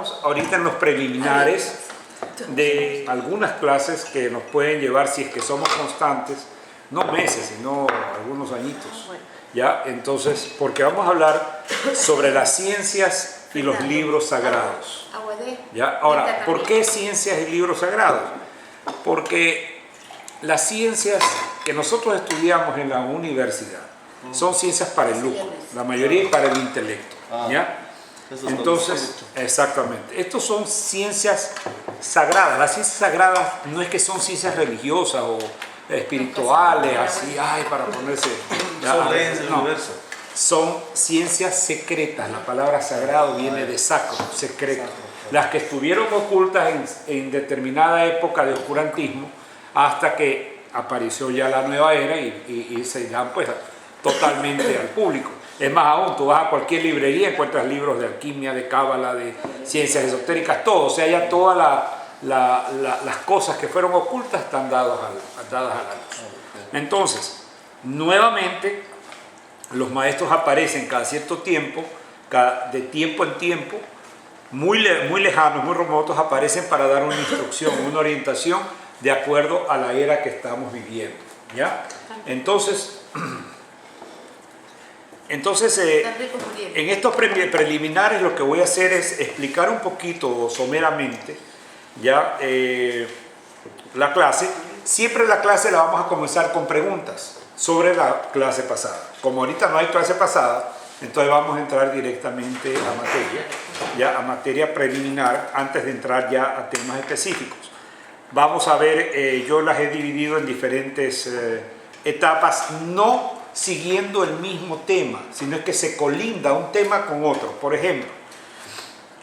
Estamos ahorita en los preliminares de algunas clases que nos pueden llevar, si es que somos constantes, no meses, sino algunos añitos. ¿Ya? Entonces, porque vamos a hablar sobre las ciencias y los libros sagrados. ¿Ya? Ahora, ¿por qué ciencias y libros sagrados? Porque las ciencias que nosotros estudiamos en la universidad son ciencias para el lucro, la mayoría para el intelecto. ¿Ya? Entonces, exactamente, estos son ciencias sagradas. Las ciencias sagradas no es que son ciencias religiosas o espirituales, así, ay, para ponerse... No, son ciencias secretas. La palabra sagrado viene de sacro, secreto. Las que estuvieron ocultas en determinada época de oscurantismo hasta que apareció ya la nueva era y se dan pues totalmente al público. Es más aún, tú vas a cualquier librería, encuentras libros de alquimia, de cábala, de ciencias esotéricas, todo. O sea, ya todas las cosas que fueron ocultas están dadas a la luz. Entonces, nuevamente, los maestros aparecen cada cierto tiempo, de tiempo en tiempo, muy lejanos, muy remotos, aparecen para dar una instrucción, una orientación de acuerdo a la era que estamos viviendo. ¿Ya? Entonces, en estos preliminares lo que voy a hacer es explicar un poquito someramente ya la clase. Siempre la clase la vamos a comenzar con preguntas sobre la clase pasada. Como ahorita no hay clase pasada, entonces vamos a entrar directamente a materia preliminar antes de entrar ya a temas específicos. Vamos a ver, yo las he dividido en diferentes etapas, no siguiendo el mismo tema, sino es que se colinda un tema con otro. Por ejemplo,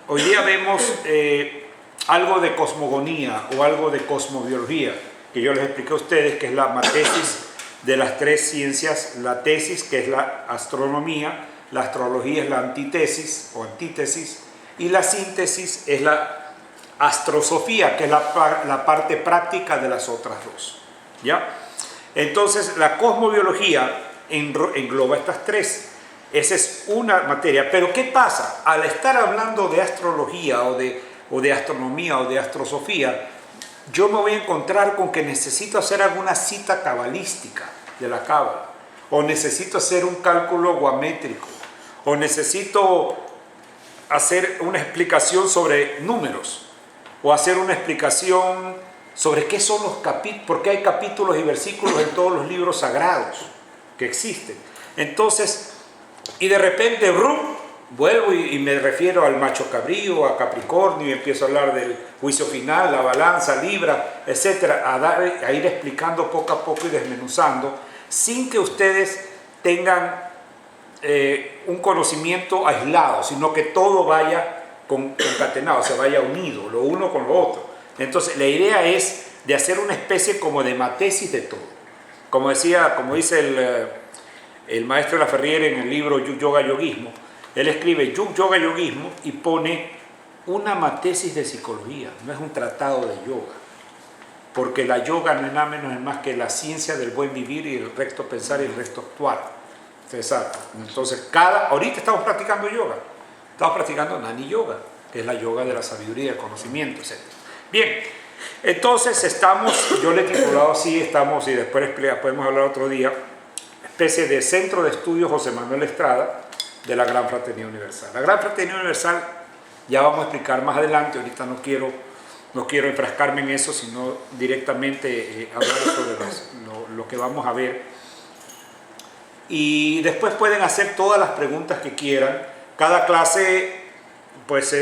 hoy día vemos algo de cosmogonía o algo de cosmobiología, que yo les expliqué a ustedes que es la matesis de las tres ciencias, la tesis, que es la astronomía, la astrología es la antítesis o antítesis, y la síntesis es la astrosofía, que es la parte práctica de las otras dos. ¿Ya? Entonces, la cosmobiología engloba estas tres. Esa es una materia. Pero ¿qué pasa? Al estar hablando de astrología o de astronomía o de astrosofía, yo me voy a encontrar con que necesito hacer alguna cita cabalística de la cábala, o necesito hacer un cálculo guamétrico, o necesito hacer una explicación sobre números, o hacer una explicación sobre qué son los capítulos, por qué hay capítulos y versículos en todos los libros sagrados que existen. Entonces, y de repente, vuelvo y me refiero al macho cabrío, a Capricornio, y empiezo a hablar del juicio final, la balanza, Libra, etcétera, a ir explicando poco a poco y desmenuzando, sin que ustedes tengan un conocimiento aislado, sino que todo vaya concatenado, se vaya unido, lo uno con lo otro. Entonces, la idea es de hacer una especie como de matesis de todo. Como dice el maestro Laferriere en el libro Yuga Yoga Yoguismo, él escribe Yuga Yoga Yoguismo y pone una matesis de psicología, no es un tratado de yoga, porque la yoga no es nada menos es más que la ciencia del buen vivir y el recto pensar y el recto actuar. Exacto. Entonces, ahorita estamos practicando yoga, estamos practicando Nani Yoga, que es la yoga de la sabiduría, el conocimiento, etc. Bien, entonces yo le he titulado así, y después podemos hablar otro día, especie de Centro de Estudios José Manuel Estrada de la Gran Fraternidad Universal. La Gran Fraternidad Universal ya vamos a explicar más adelante, ahorita no quiero enfrascarme en eso, sino directamente hablar sobre lo que vamos a ver. Y después pueden hacer todas las preguntas que quieran. Cada clase, pues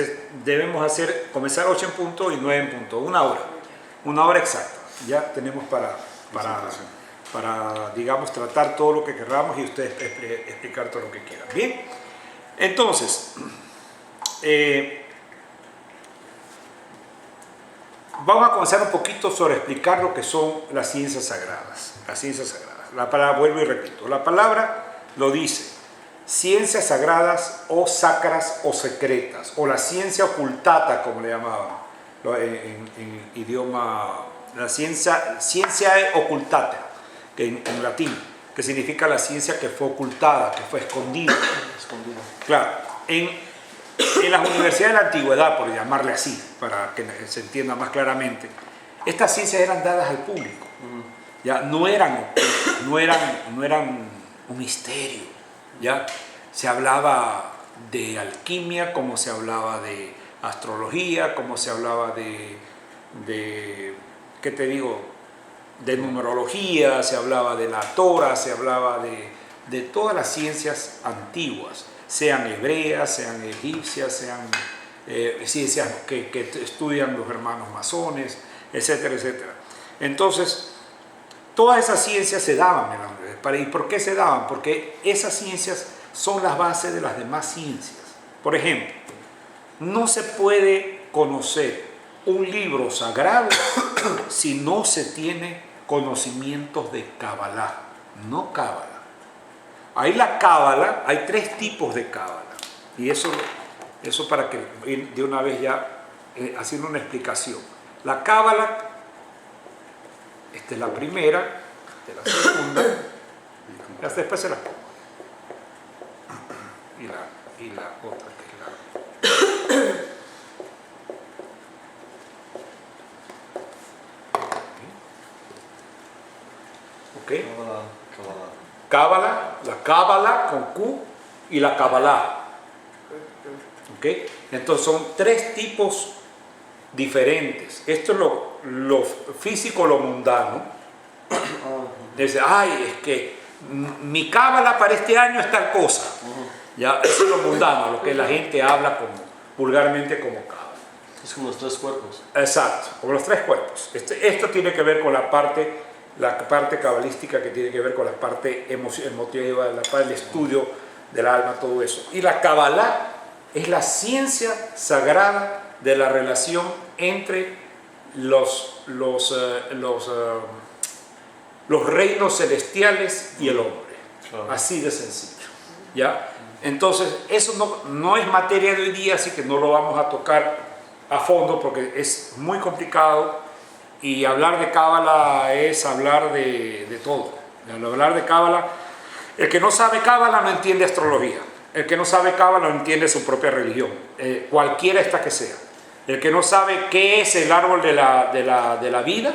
debemos comenzar 8 en punto y 9 en punto, una hora exacta. Ya tenemos para digamos, tratar todo lo que queramos y ustedes explicar todo lo que quieran. Bien, entonces, vamos a comenzar un poquito sobre explicar lo que son las ciencias sagradas. Las ciencias sagradas. La palabra, vuelvo y repito, la palabra lo dice, ciencias sagradas o sacras o secretas, o la ciencia ocultata, como le llamaban en idioma, la ciencia ocultata, que en latín, que significa la ciencia que fue ocultada, que fue escondida. Claro, En las universidades de la antigüedad, por llamarle así, para que se entienda más claramente, estas ciencias eran dadas al público. Ya no eran un misterio. Ya se hablaba de alquimia, como se hablaba de astrología, como se hablaba de ¿qué te digo? De numerología, se hablaba de la Torah, se hablaba de todas las ciencias antiguas, sean hebreas, sean egipcias, sean ciencias que estudian los hermanos masones, etcétera, etcétera. Entonces, todas esas ciencias se daban en la universidad. ¿Y por qué se daban? Porque esas ciencias son las bases de las demás ciencias. Por ejemplo, no se puede conocer un libro sagrado si no se tiene conocimientos de Kabbalah, no Cábala. Hay la Cábala, hay 3 tipos de Cábala. Y eso para que de una vez ya haciendo una explicación. La Cábala, esta es la primera, esta es la segunda, y hasta después se la pongo. Y la otra que es la... ¿Ok? Cábala, la Cábala con Q y la Kabbalah. ¿Ok? Entonces son 3 tipos diferentes. Esto es lo físico, lo mundano. Dice, ay, es que mi Cábala para este año es tal cosa. Ya, eso es lo mundano, lo que la gente habla vulgarmente como Cábala. Es como los 3 cuerpos. Exacto, como los 3 cuerpos. Esto tiene que ver con la parte cabalística, que tiene que ver con la parte emotiva, la parte del estudio del alma, todo eso. Y la Kabbalah es la ciencia sagrada de la relación entre los reinos celestiales y el hombre. Claro. Así de sencillo. ¿Ya? Entonces, eso no es materia de hoy día, así que no lo vamos a tocar a fondo porque es muy complicado. Y hablar de Cábala es hablar de todo. Al hablar de Cábala, el que no sabe Cábala no entiende astrología. El que no sabe Cábala no entiende su propia religión, cualquiera esta que sea. El que no sabe qué es el árbol de la vida,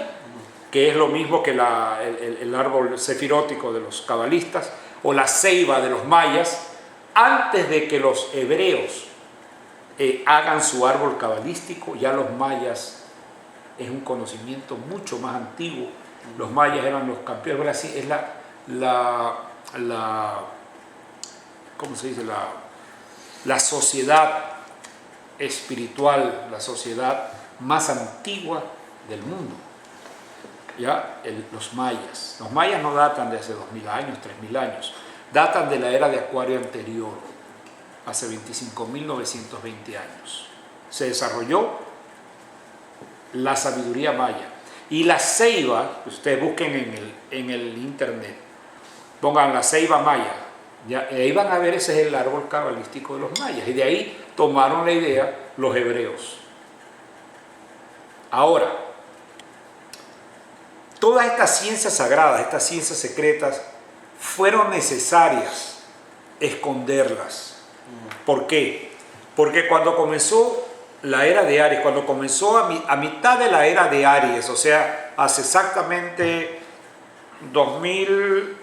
que es lo mismo que el árbol sefirótico de los cabalistas, o la ceiba de los mayas, antes de que los hebreos hagan su árbol cabalístico, ya los mayas... Es un conocimiento mucho más antiguo. Los mayas eran los campeones. Ahora sí, es ¿cómo se dice? La sociedad espiritual, la sociedad más antigua del mundo. ¿Ya? Los mayas. Los mayas no datan de hace 2000 años, 3000 años. Datan de la era de Acuario anterior, hace 25.920 años. Se desarrolló la sabiduría maya. Y la ceiba, ustedes busquen en el internet, pongan la ceiba maya, ya, y ahí van a ver, ese es el árbol cabalístico de los mayas. Y de ahí tomaron la idea los hebreos. Ahora, todas estas ciencias sagradas, estas ciencias secretas, fueron necesarias esconderlas. ¿Por qué? Porque cuando comenzó la era de Aries, cuando comenzó a mitad de la era de Aries, o sea, hace exactamente 3.000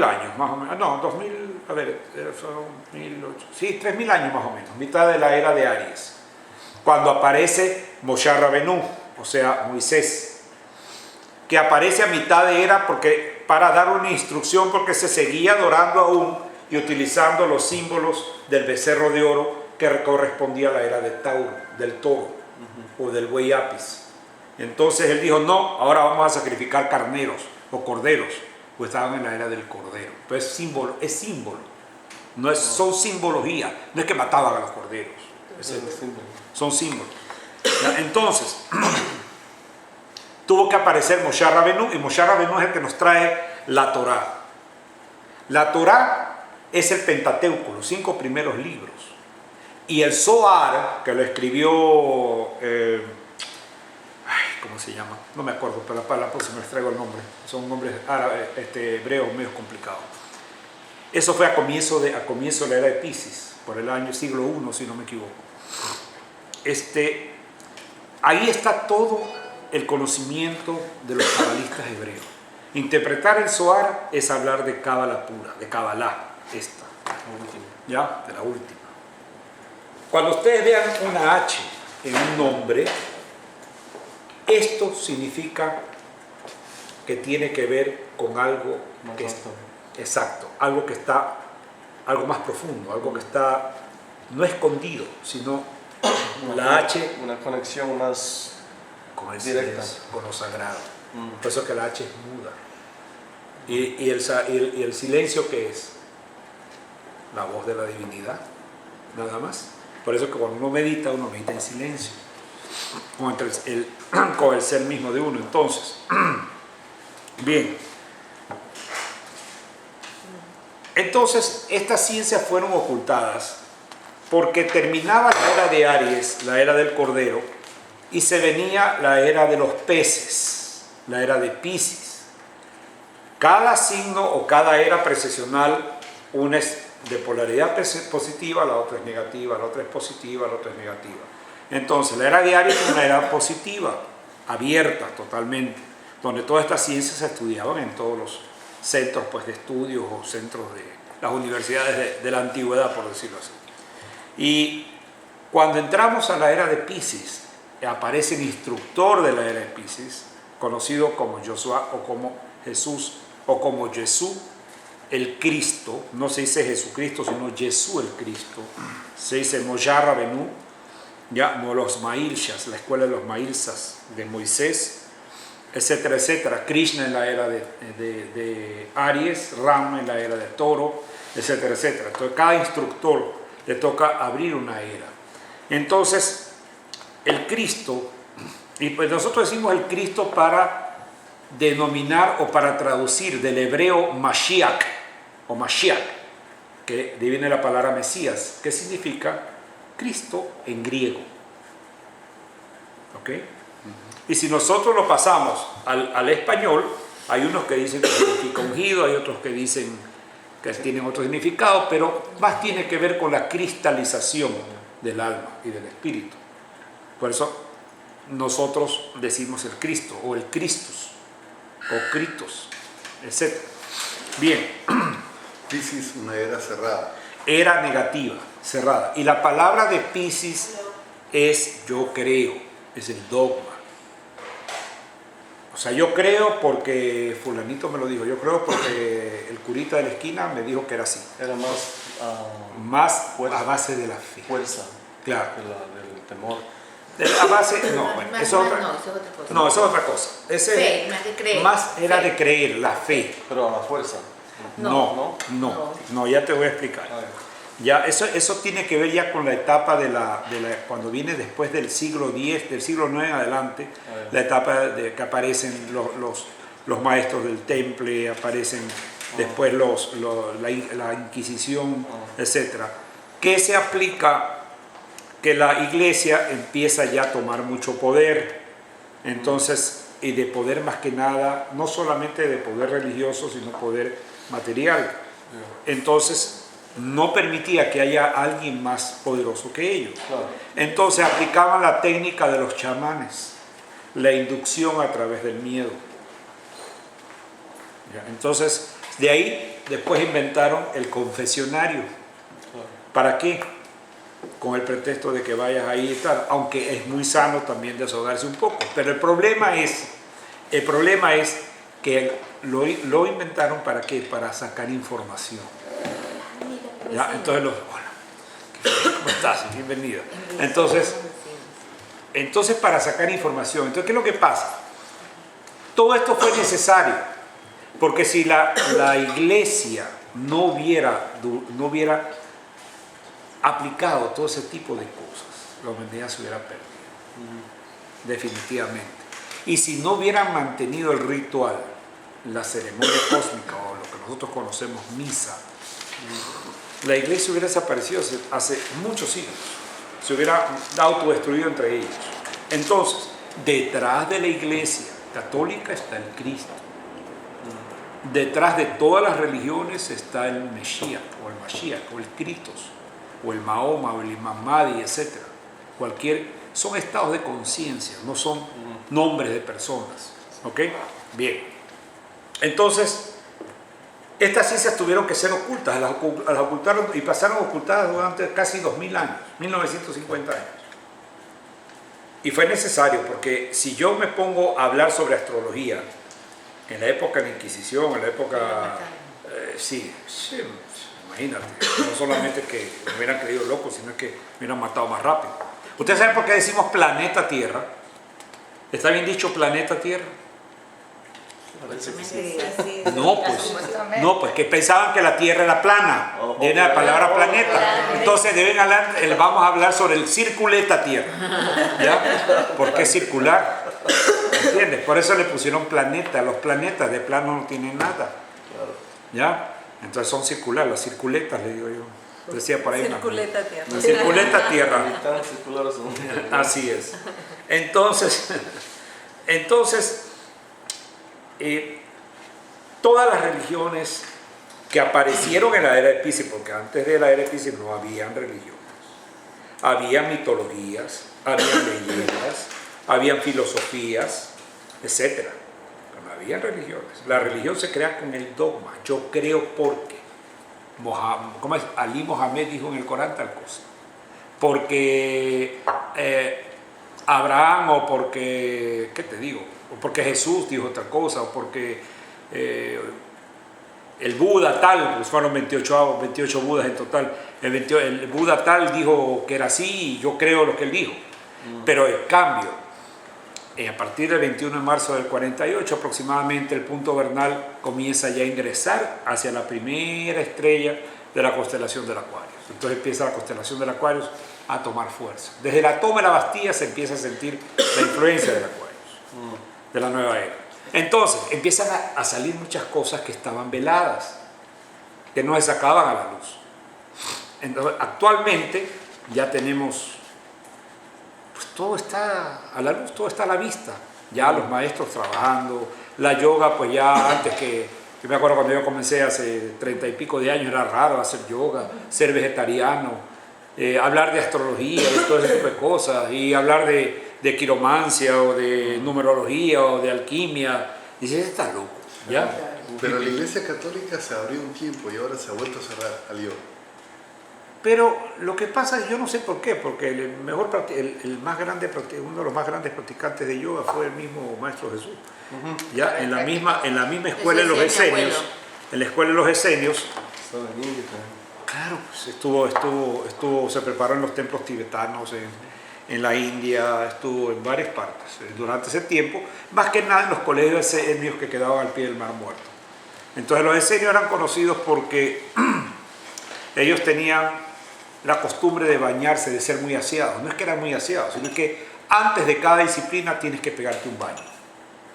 años más o menos, no, 2000, a ver, son 1008, sí, 3.000 años más o menos, mitad de la era de Aries, cuando aparece Moshe Rabbenú, o sea, Moisés, que aparece a mitad de era para dar una instrucción, porque se seguía adorando aún y utilizando los símbolos del becerro de oro, que correspondía a la era de Tauro, del toro, o del buey apis. Entonces él dijo, no, ahora vamos a sacrificar carneros o corderos, pues estaban en la era del cordero. Entonces es símbolo, son simbología, no es que mataban a los corderos, son símbolos. Entonces, tuvo que aparecer Moshe Rabbenú, y Moshe Rabbenú es el que nos trae la Torá. La Torá es el Pentateuco, los 5 primeros libros. Y el Zohar, que lo escribió, ¿cómo se llama? No me acuerdo, pero para la próxima les traigo el nombre. Son nombres árabes, hebreos medio complicados. Eso fue a comienzo de la era de Piscis, por el año siglo I, si no me equivoco. Ahí está todo el conocimiento de los cabalistas hebreos. Interpretar el Zohar es hablar de Cábala pura, de Kabbalah, esta, ¿ya? De la última. Cuando ustedes vean una H en un nombre, esto significa que tiene que ver con algo que es exacto, algo que está, algo más profundo, algo que está no escondido, sino la H, una conexión más con el directa, silencio, con lo sagrado. Por eso que la H es muda. Y el silencio, ¿qué es? La voz de la divinidad, nada más. Por eso que cuando uno medita en silencio, con el ser mismo de uno. Entonces, bien. Entonces, estas ciencias fueron ocultadas porque terminaba la era de Aries, la era del Cordero, y se venía la era de los peces, la era de Piscis. Cada signo o cada era precesional, una es de polaridad positiva, la otra es negativa, la otra es positiva, la otra es negativa. Entonces, la era de Aries es una era positiva, abierta totalmente, donde todas estas ciencias se estudiaban en todos los centros pues, de estudios o centros de las universidades de la antigüedad, por decirlo así. Y cuando entramos a la era de Piscis, aparece el instructor de la era de Piscis, conocido como Josué o como Jesús o como Jesús el Cristo. No se dice Jesucristo, sino Jesús el Cristo. Se dice Moshe Rabbeinu, ya los Mailshas, la escuela de los Mailsas de Moisés, etcétera, etcétera. Krishna en la era de Aries, Rama en la era de Toro, etcétera, etcétera. Entonces cada instructor le toca abrir una era. Entonces el Cristo, y pues nosotros decimos el Cristo para denominar o para traducir del hebreo Mashiach o Mashiach, que viene la palabra Mesías, que significa Cristo en griego. ¿Ok? Y si nosotros lo pasamos al español, hay unos que dicen que significa ungido, hay otros que dicen que tienen otro significado, pero más tiene que ver con la cristalización del alma y del espíritu. Por eso nosotros decimos el Cristo o el Christus o Critos, etc. Bien. Piscis, una era cerrada. Era negativa, cerrada. Y la palabra de Piscis es yo creo, es el dogma. O sea, yo creo porque fulanito me lo dijo, yo creo porque el curita de la esquina me dijo que era así. Era más fuerza, a base de la fe. Fuerza. Claro. Del temor. A base, no, bueno, eso es otra cosa. No, eso es otra cosa. Ese fe, más de creer. Más era fe. de creer, la fe. Pero a la fuerza. No, ya te voy a explicar. Ya, eso tiene que ver ya con la etapa cuando viene después del siglo X, del siglo IX en adelante, la etapa de que aparecen los maestros del temple, aparecen después la Inquisición, etc. Que se aplica que la iglesia empieza ya a tomar mucho poder, entonces, y de poder más que nada, no solamente de poder religioso, sino poder material. Entonces, no permitía que haya alguien más poderoso que ellos. Claro. Entonces aplicaban la técnica de los chamanes, la inducción a través del miedo. Entonces, de ahí después inventaron el confesionario. ¿Para qué? Con el pretexto de que vayas ahí y tal, aunque es muy sano también desahogarse un poco. Pero el problema es que lo inventaron ¿para qué? Para sacar información. ¿Ya? Entonces, hola, ¿cómo estás? Bienvenido. Entonces, para sacar información. Entonces, ¿qué es lo que pasa? Todo esto fue necesario, porque si la iglesia no hubiera aplicado todo ese tipo de cosas, la humanidad se hubiera perdido, definitivamente. Y si no hubieran mantenido el ritual, la ceremonia cósmica o lo que nosotros conocemos misa, la iglesia hubiera desaparecido hace muchos siglos, se hubiera autodestruido entre ellos. Entonces, detrás de la iglesia católica está el Cristo. detrás de todas las religiones está el Mesías, o el Mashiach, o el Cristos, o el Mahoma, o el Imam Mahdi, etc. Son estados de conciencia, no son nombres de personas. ¿Ok? Bien. Entonces, estas ciencias tuvieron que ser ocultas, las ocultaron y pasaron ocultadas durante casi 2000 años, 1950 años. Y fue necesario, porque si yo me pongo a hablar sobre astrología, en la época de la Inquisición, en la época... sí, imagínate, no solamente que me hubieran creído loco, sino que me hubieran matado más rápido. ¿Ustedes saben por qué decimos planeta Tierra? ¿Está bien dicho planeta Tierra? No, pues que pensaban que la Tierra era plana, viene la palabra planeta. Entonces vamos a hablar sobre el circuleta Tierra, ¿ya? ¿Por qué circular? ¿Entiendes? Por eso le pusieron planeta. Los planetas de plano no tienen nada, ¿ya? Entonces son circulares, las circuletas, le digo yo. Decía por ahí. Circuleta Tierra. La circuleta Tierra. Tan circulares son. Así es. Entonces todas las religiones que aparecieron en la era de Piscis, porque antes de la era de Piscis no habían religiones, había mitologías, habían leyendas, habían filosofías, etc. Pero no habían religiones. La religión se crea con el dogma. Yo creo porque Ali Mohammed dijo en el Corán tal cosa, porque Abraham, o porque, ¿qué te digo? O porque Jesús dijo otra cosa, o porque el Buda tal, pues fueron 28 Budas en total, el Buda tal dijo que era así y yo creo lo que él dijo. Pero el cambio, a partir del 21 de marzo del 48 aproximadamente, el punto vernal comienza ya a ingresar hacia la primera estrella de la constelación del Acuario. Entonces empieza la constelación del Acuario a tomar fuerza. Desde la toma de la Bastilla se empieza a sentir la influencia del Acuario, de la nueva era. Entonces empiezan a salir muchas cosas que estaban veladas, que no se sacaban a la luz. Entonces, actualmente ya tenemos, pues todo está a la luz, todo está a la vista. Ya los maestros trabajando, la yoga, pues ya antes yo me acuerdo cuando yo comencé hace 30 y pico de años, era raro hacer yoga, ser vegetariano, hablar de astrología y todo ese tipo de cosas, y hablar de quiromancia o de numerología o de alquimia. Y dices, está loco, ¿ya? Pero la Iglesia Católica se abrió un tiempo y ahora se ha vuelto a cerrar al yoga. Pero lo que pasa es, yo no sé por qué, porque uno de los más grandes practicantes de yoga fue el mismo Maestro Jesús. Ya en la misma escuela de los esenios, en la escuela de los esenios, Estaba en India también. claro, pues se preparó en los templos tibetanos, en la India, estuvo en varias partes durante ese tiempo, más que nada en los colegios esenios que quedaban al pie del Mar Muerto. Entonces los esenios eran conocidos porque ellos tenían la costumbre de bañarse, de ser muy aseados. No es que eran muy aseados, sino que antes de cada disciplina tienes que pegarte un baño.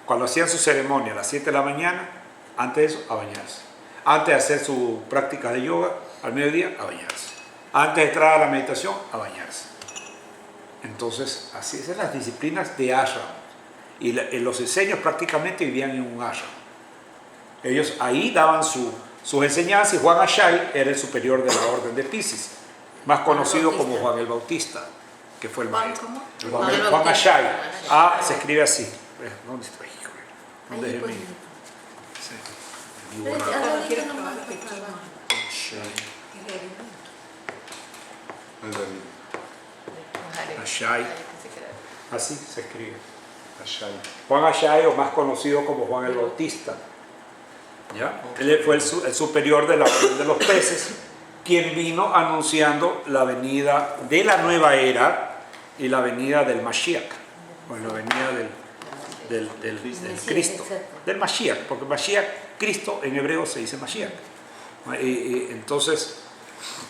Cuando hacían su ceremonia a las 7 de la mañana, antes de eso, a bañarse. Antes de hacer su práctica de yoga, al mediodía, a bañarse. Antes de entrar a la meditación, a bañarse. Entonces, así son las disciplinas de ashram. Y los esenios prácticamente vivían en un ashram. Ellos ahí daban sus enseñanzas, y Juan Ashai era el superior de la orden de Piscis, más conocido como Juan el Bautista, que fue el maestro. Juan Ashai. Se escribe así. ¿Dónde está? ¿Dónde es el mío? Ashai. Así se escribe. Ashai. Juan Ashai, o más conocido como Juan el Bautista. ¿Ya? Él fue el superior de la orden de los peces, quien vino anunciando la venida de la nueva era y la venida del Mashiach, o la venida del Cristo, del Mashiach, porque Mashiach, Cristo en hebreo se dice Mashiach. Entonces,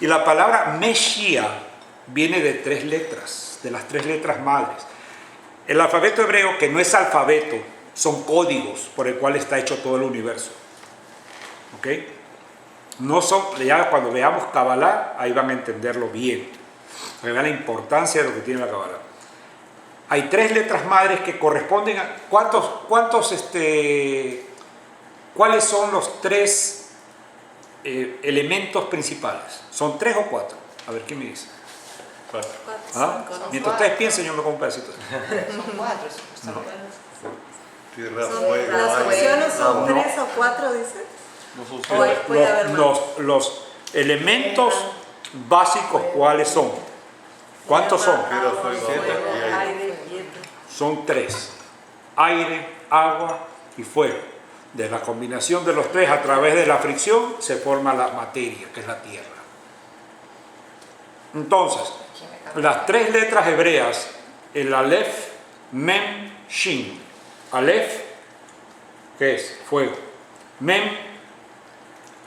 y la palabra Meshiach viene de 3 letras, de las 3 letras madres. El alfabeto hebreo, que no es alfabeto, son códigos por el cual está hecho todo el universo. ¿Ok? No son, ya cuando veamos Kabbalah, ahí van a entenderlo bien. Vean la importancia de lo que tiene la Kabbalah. Hay 3 letras madres que corresponden a... ¿Cuántos ¿Cuáles son los tres elementos principales? ¿Son 3 o 4? A ver, ¿quién me dice? 4. ¿Ah? Mientras ustedes piensen, yo me como un pedacito. Son 4. Tierra, Son- fuego, las aire, opciones son agua. 3 o 4, dice. No O ahí puede haber más. Los elementos básicos, ¿cuáles son? ¿Cuántos son? Tierra, fuego, agua y aire. aire, viento. Son 3. Aire, agua y fuego. De la combinación de los 3 a través de la fricción se forma la materia, que es la tierra. Entonces, las 3 letras hebreas, el Aleph, Mem, Shin. Aleph, ¿qué es? Fuego. Mem,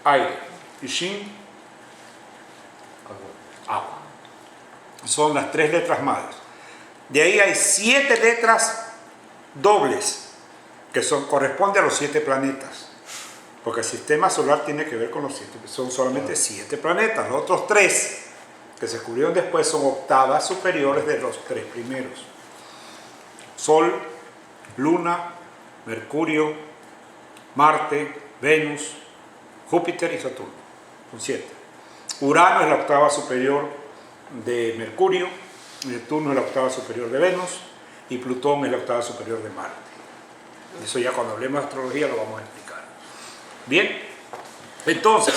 aire. Y Shin, agua. Son las 3 letras madres. De ahí hay 7 letras dobles que corresponden a los 7 planetas. Porque el sistema solar tiene que ver con los 7. Son solamente 7 planetas. Los otros 3 que se descubrieron después son octavas superiores de los 3 primeros. Sol, Luna, Mercurio, Marte, Venus, Júpiter y Saturno. Son 7. Urano es la octava superior de Mercurio, Neptuno es la octava superior de Venus y Plutón es la octava superior de Marte. Eso ya cuando hablemos de astrología lo vamos a explicar. Bien, entonces,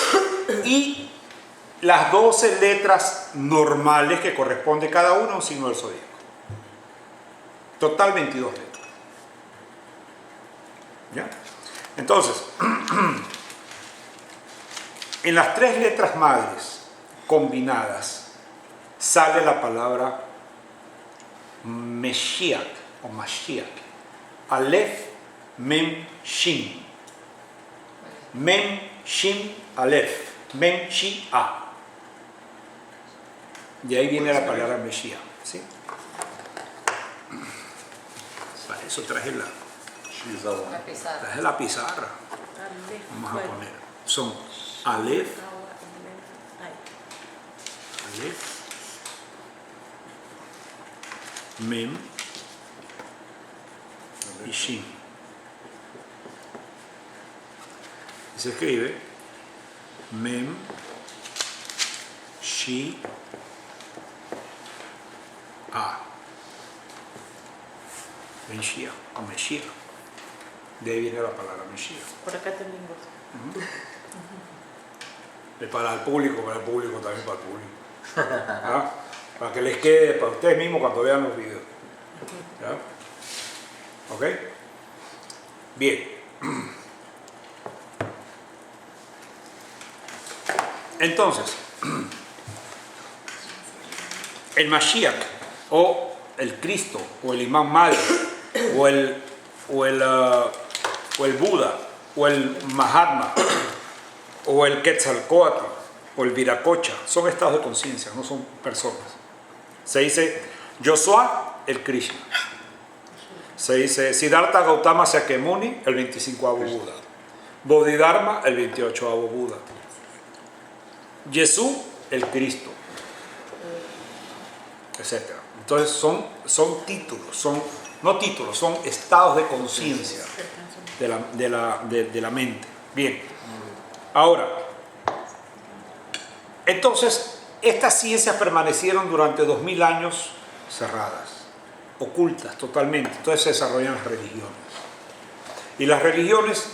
y las 12 letras normales que corresponde cada uno a un signo del zodíaco. Total 22 letras. ¿Ya? Entonces, en las 3 letras madres combinadas sale la palabra Meshiach o Mashiach. Aleph, Mem, Shin. Mem, Shin, Aleph. Mem, Shi, A. De ahí viene la palabra Meshiach. ¿Sí? Para eso traje Shizawa. La pizarra. traje la pizarra. Aleph, Vamos a fuego, poner. Son Aleph, agua, aire. Aleph, Mem y Shin. Y se escribe Mem, Shi, A. Meshiach o Meshiach. De ahí viene la palabra Meshiach. Por acá tenemos. Es para el público también para el público. ¿Ah? Para que les quede para ustedes mismos cuando vean los videos. ¿Ya? ¿Ok? Bien. Entonces, el Mashiach o el Cristo o el Imán Mahdi o el Buda o el Mahatma o el Quetzalcóatl o el Viracocha son estados de conciencia, no son personas. Se dice Joshua, el Krishna. Se dice Siddhartha Gautama Shakyamuni, el 25º Buda. Bodhidharma, el 28º Buda. Jesús, el Cristo, etc. Entonces son títulos, no títulos, son estados de conciencia de la mente. Bien. Ahora, entonces, estas ciencias permanecieron durante 2000 años cerradas, ocultas totalmente. Entonces se desarrollan las religiones. Y las religiones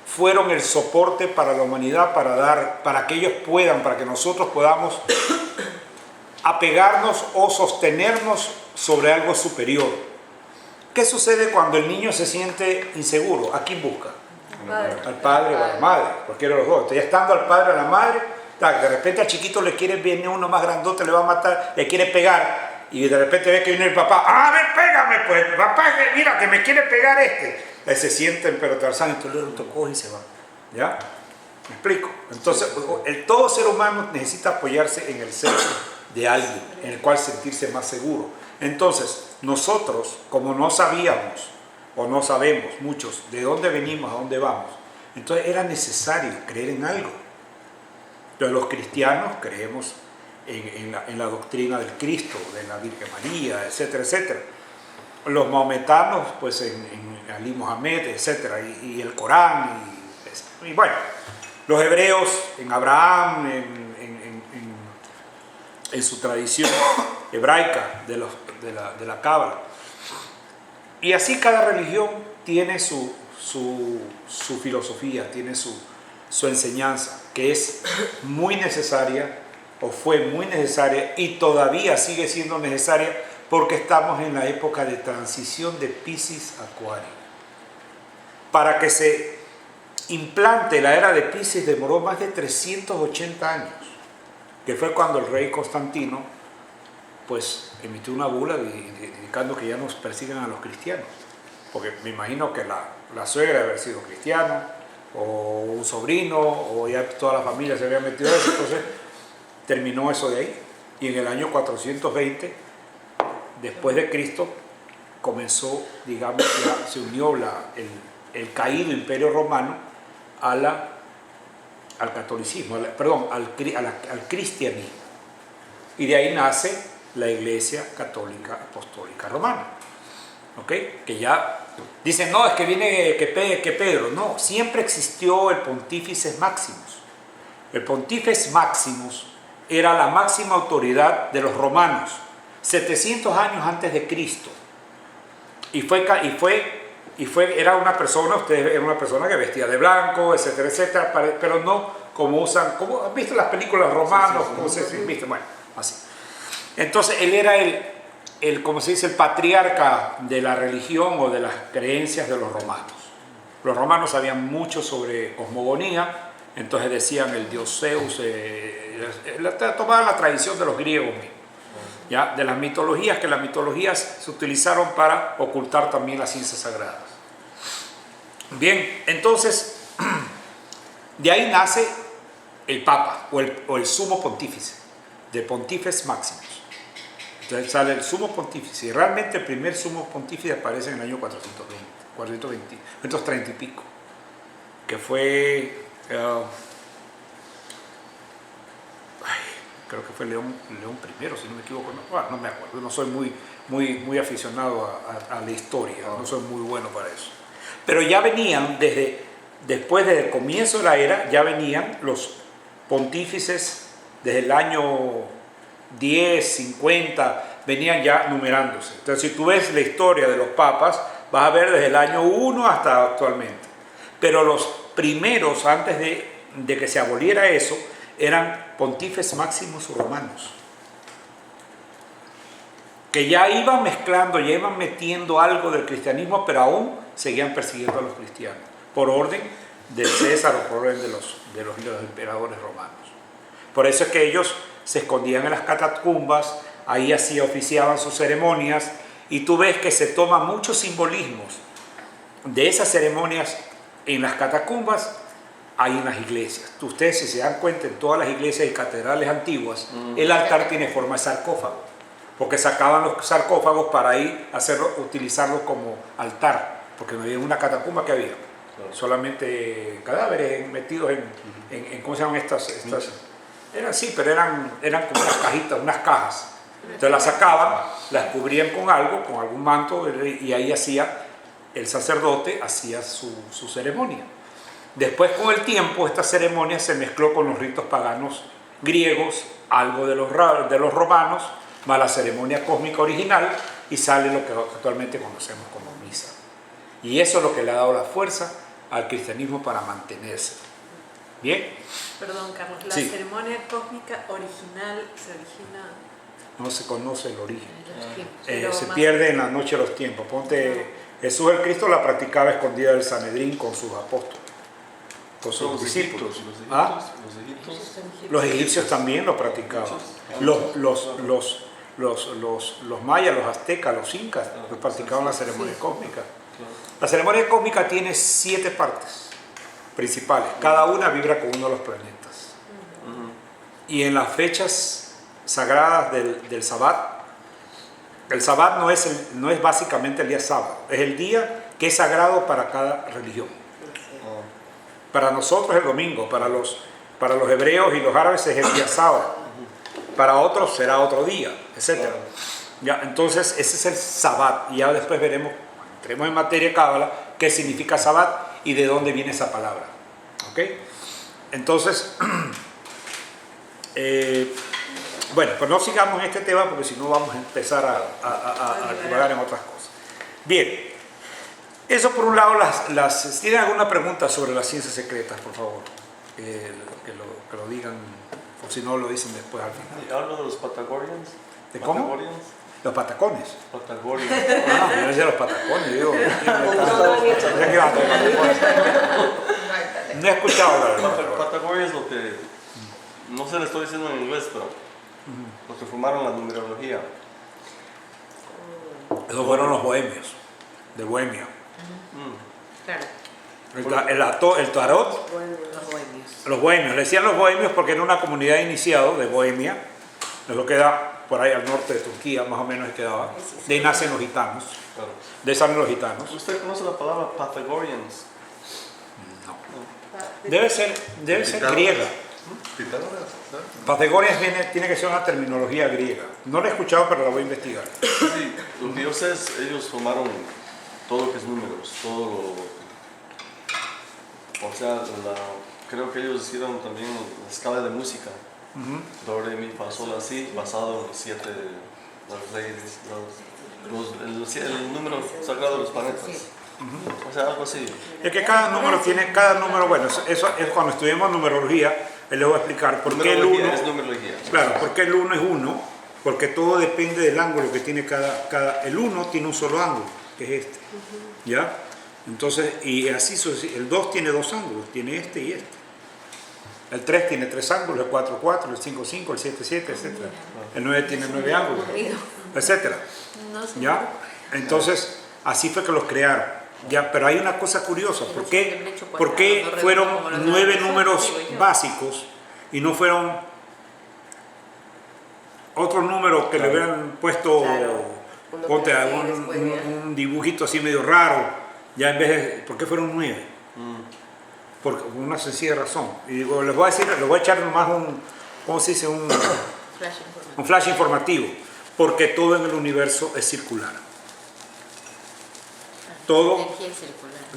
fueron el soporte para la humanidad, para que ellos puedan, para que nosotros podamos apegarnos o sostenernos sobre algo superior. ¿Qué sucede cuando el niño se siente inseguro? ¿A quién busca? Al padre o a la madre, cualquiera de los dos. Entonces, ya estando al padre o a la madre, de repente al chiquito le quiere, viene uno más grandote, le va a matar, le quiere pegar, y de repente ve que viene el papá, a ver, pégame pues, papá, mira que me quiere pegar este. Ahí se sienten, pero Tarzán, entonces lo tocó y se va. ¿Ya? ¿Me explico? Entonces, todo ser humano necesita apoyarse en el ser de alguien, en el cual sentirse más seguro. Entonces, nosotros, como no sabíamos, o no sabemos muchos de dónde venimos, a dónde vamos, entonces era necesario creer en algo. Entonces los cristianos creemos en la doctrina del Cristo, de la Virgen María, etcétera, etcétera. Los maometanos, pues en Ali Mohammed, etcétera, y el Corán, Y bueno, los hebreos, en Abraham, en su tradición hebraica de la Cábala. Y así cada religión tiene su filosofía, tiene su enseñanza, que es muy necesaria, o fue muy necesaria, y todavía sigue siendo necesaria, porque estamos en la época de transición de Piscis a Acuario. Para que se implante la era de Piscis demoró más de 380 años, que fue cuando el rey Constantino pues emitió una bula indicando que ya nos persigan a los cristianos, porque me imagino que la suegra debe haber sido cristiana, o un sobrino, o ya toda la familia se había metido en eso. Entonces terminó eso de ahí, y en el año 420 después de Cristo comenzó, digamos, ya se unió el caído imperio romano al catolicismo, al cristianismo, y de ahí nace la Iglesia Católica Apostólica Romana, ¿ok? Que ya dicen, no, es que viene que Pedro. No, siempre existió el Pontífice Maximus. El Pontífice Maximus era la máxima autoridad de los romanos, 700 años antes de Cristo, era una persona que vestía de blanco, etcétera, etcétera, pero no como usan, como has visto las películas romanos, como viste, bueno, así. Entonces él era como se dice, el patriarca de la religión o de las creencias de los romanos. Los romanos sabían mucho sobre cosmogonía, entonces decían el dios Zeus, tomaban la tradición de los griegos mismos, ¿ya? De las mitologías, que las mitologías se utilizaron para ocultar también las ciencias sagradas. Bien, entonces, de ahí nace el Papa o el Sumo Pontífice, de Pontífice Maximus. Entonces sale el Sumo Pontífice, y realmente el primer Sumo Pontífice aparece en el año 430 y pico, que fue, creo que fue León I, si no me equivoco, no me acuerdo, no soy muy aficionado a la historia, no soy muy bueno para eso. Pero ya venían, después del comienzo de la era, ya venían los pontífices desde el año 10, 50, venían ya numerándose. Entonces, si tú ves la historia de los papas, vas a ver desde el año 1 hasta actualmente. Pero los primeros, antes de que se aboliera eso, eran pontífices máximos romanos, que ya iban mezclando, ya iban metiendo algo del cristianismo, pero aún seguían persiguiendo a los cristianos, por orden del César o por orden de los emperadores romanos. Por eso es que ellos se escondían en las catacumbas, ahí así oficiaban sus ceremonias, y tú ves que se toman muchos simbolismos de esas ceremonias en las catacumbas, hay en las iglesias. Ustedes, si se dan cuenta, en todas las iglesias y catedrales antiguas, el altar tiene forma de sarcófago, porque sacaban los sarcófagos para ahí utilizarlos como altar, porque no había una catacumba que había, solamente cadáveres metidos en ¿cómo se llaman estas? Eran, sí, pero eran como unas cajitas, unas cajas. Entonces las sacaban, las cubrían con algo, con algún manto, y ahí el sacerdote hacía su ceremonia. Después, con el tiempo, esta ceremonia se mezcló con los ritos paganos griegos, algo de los romanos, más la ceremonia cósmica original, y sale lo que actualmente conocemos como misa. Y eso es lo que le ha dado la fuerza al cristianismo para mantenerse. ¿Bien? Perdón, Carlos, la Sí. ceremonia cósmica original se origina No se conoce el origen. en los tiempos. Se pierde en la noche de los tiempos. Jesús el Cristo la practicaba escondida del Sanedrín con sus apóstoles, con sus discípulos. Los egipcios también lo practicaban. Los mayas, los aztecas, los incas practicaban la ceremonia cósmica. La ceremonia cósmica tiene 7 partes principales. Cada una vibra con uno de los planetas. Y en las fechas sagradas del Sabbat, el Sabbat no es básicamente el día sábado, es el día que es sagrado para cada religión. Para nosotros es el domingo, para los hebreos y los árabes es el día sábado, para otros será otro día, etc. Ya, entonces ese es el Sabbat, y ya después veremos, cuando entremos en materia cábala, qué significa Sabbat y de dónde viene esa palabra. ¿ok? Entonces, bueno, pues no sigamos en este tema porque si no vamos a empezar a divagar en otras cosas. Bien, eso por un lado. Si tienen alguna pregunta sobre las ciencias secretas, por favor, que lo digan, o si no lo dicen después al final. ¿Y hablo de los Patagonians? ¿De cómo? Patagonians. Los patacones. Patagonians. Ah, yo decía los patacones, digo. No he escuchado hablar de los patacones. Patagonians es lo que, no sé, le estoy diciendo en inglés, pero los que formaron la numerología. Esos fueron los bohemios, de Bohemia. Claro. El tarot, Los bohemios. los bohemios. Le decían los bohemios porque era una comunidad iniciado de Bohemia, de lo que queda por ahí al norte de Turquía, más o menos quedaba. De ahí nacen los gitanos, Claro. de ahí salen los gitanos. ¿Usted conoce la palabra Pythagoreans? No. Debe ser griega. Pitágoras, ¿sabes? Pythagoras tiene que ser una terminología griega. No la he escuchado, pero la voy a investigar. Sí, los dioses, ellos formaron todo lo que es números, todo lo... O sea, creo que ellos hicieron también la escala de música. Do, re, mi, fa, sol, la, si, basado en los 7, las leyes, el número sagrado de los planetas. O sea, algo así. Es que cada número, bueno, eso es cuando estudiemos numerología, les voy a explicar por qué el 1 es numerología. Claro, porque el 1 es 1, porque todo depende del ángulo que tiene el 1 tiene un solo ángulo, que es este. ¿Ya? Entonces, y así el 2 tiene 2 ángulos, tiene este y este. El 3 tiene 3 ángulos, el 4, 4, el 5, 5, el 7, 7, etc. El 9 tiene 9 ángulos, etc. ¿Ya? Entonces, así fue que los crearon. Ya, pero hay una cosa curiosa, ¿por qué fueron 9 números básicos y no fueron otros números que le hubieran puesto, ponte un dibujito así medio raro, ya en vez de, ¿por qué fueron 9? Por una sencilla razón. Y digo, les voy a echar nomás ¿cómo se dice? Un flash informativo, porque todo en el universo es circular. Todo,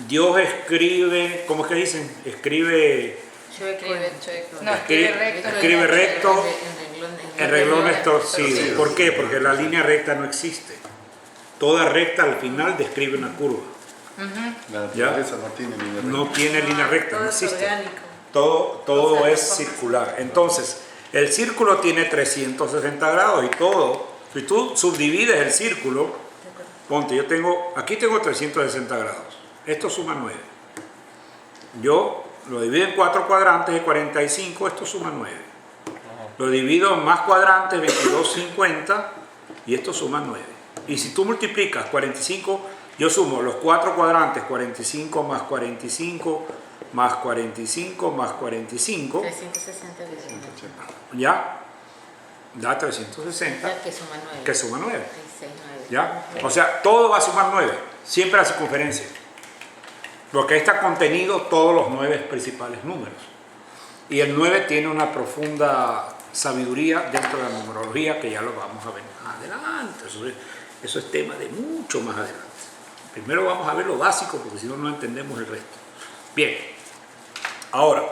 Dios escribe, ¿cómo es que dicen? Escribe recto, en renglones torcidos. Sí. ¿Por qué? Porque la línea recta no existe. Toda recta al final describe una curva. La naturaleza no tiene línea recta. No tiene línea recta, no Todo es existe. orgánico. Todo es circular. Entonces, el círculo tiene 360 grados y todo. Si tú subdivides el círculo, ponte, aquí tengo 360 grados. Esto suma 9. Yo lo divido en 4 cuadrantes de 45, esto suma 9. Lo divido en más cuadrantes, 22, 50, y esto suma 9. Y si tú multiplicas 45, yo sumo los 4 cuadrantes, 45 más 45, más 45, más 45. 360 ¿Ya? Da 360. Que suma 9. ¿Ya? O sea, todo va a sumar 9. Siempre la circunferencia. Porque ahí está contenido todos los 9 principales números. Y el 9 tiene una profunda sabiduría dentro de la numerología que ya lo vamos a ver más adelante. Eso es tema de mucho más adelante. Primero vamos a ver lo básico porque si no, no entendemos el resto. Bien. Ahora,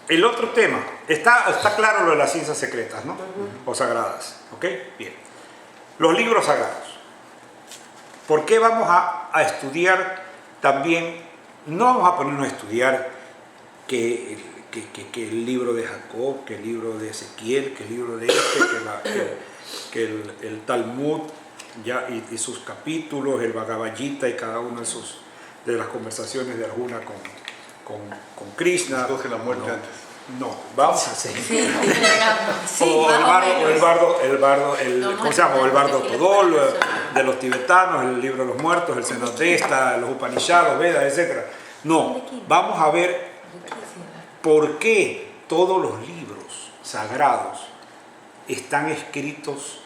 el otro tema. Está claro lo de las ciencias secretas, ¿no? O sagradas. ¿Ok? Bien. Los libros sagrados. ¿Por qué vamos a estudiar también? No vamos a ponernos a estudiar que el libro de Jacob, que el libro de Ezequiel, que el libro de que el Talmud ya, y sus capítulos, el Bhagavad Gita y cada una de las conversaciones de Arjuna con Krishna. Escoge la muerte antes. No, vamos a hacer. Sí, O el bardo, ¿cómo se llama? O el bardo Todol, de los tibetanos, el libro de los muertos, el Zenotesta, los Upanishads, los Vedas, etc. No, vamos a ver por qué todos los libros sagrados están escritos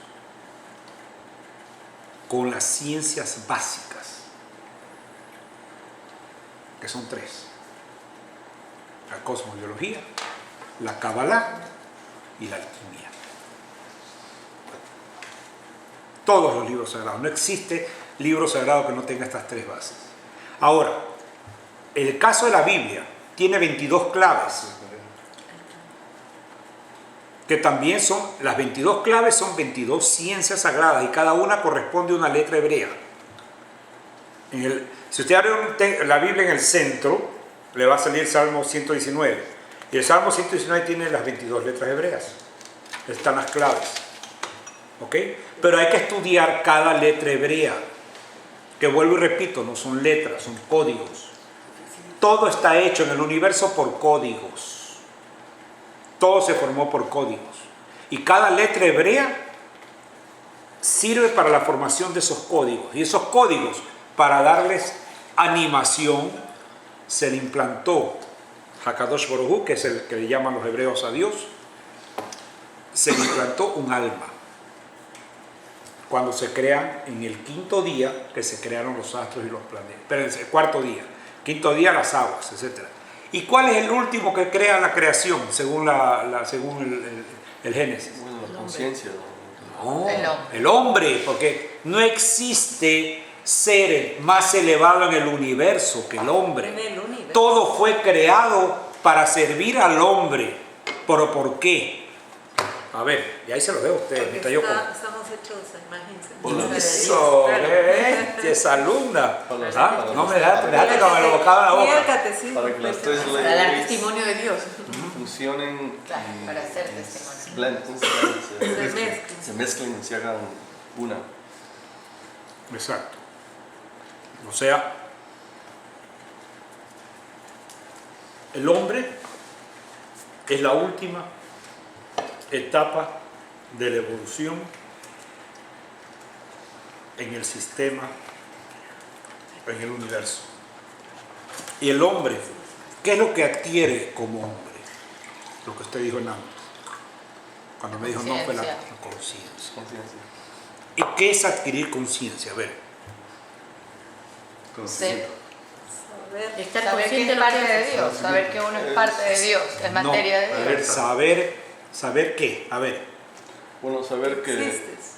con las ciencias básicas, que son 3. La cosmobiología, la Kabbalah y la alquimia. Todos los libros sagrados. No existe libro sagrado que no tenga estas 3 bases. Ahora, el caso de la Biblia tiene 22 claves, que también son, las 22 claves son 22 ciencias sagradas y cada una corresponde a una letra hebrea. Si usted abre la Biblia en el centro, le va a salir el Salmo 119. Y el Salmo 119 tiene las 22 letras hebreas. Están las claves. ¿Ok? Pero hay que estudiar cada letra hebrea. Que vuelvo y repito, no son letras, son códigos. Todo está hecho en el universo por códigos. Todo se formó por códigos. Y cada letra hebrea sirve para la formación de esos códigos. Y esos códigos, para darles animación, se le implantó Hakadosh Baruj Hu, que es el que le llaman los hebreos a Dios, se le implantó un alma. Cuando se crean en el quinto día, que se crearon los astros y los planetas. Pero en el cuarto día. Quinto día las aguas, etc. ¿Y cuál es el último que crea la creación, según el Génesis? Bueno, la conciencia. No, el hombre, porque no existe ser más elevado en el universo que el hombre. En el universo. Todo fue creado para servir al hombre. ¿Pero por qué? A ver, y ahí se lo veo a ustedes. Porque mientras yo estamos hechos, imagínense. Eso, esa alumna. ¿Ah? No me dejaste con el bocado en la Ni el boca. catecismo. Para que las tres pues, Para dar leyes testimonio de Dios. funcionen Claro, y para hacer testimonio. se mezclen y se hagan una. Exacto. O sea, el hombre es la última etapa de la evolución en el sistema, en el universo. Y el hombre, ¿qué es lo que adquiere como hombre? Lo que usted dijo en antes. Cuando me dijo no fue la conciencia. Conciencia. ¿Y qué es adquirir conciencia? A ver. Conocimiento. Estar Saber consciente que de es lo parte que de haces. Dios, saber que uno es parte de Dios, es materia de a Dios. ver, saber qué. A ver. Bueno, saber que Existes.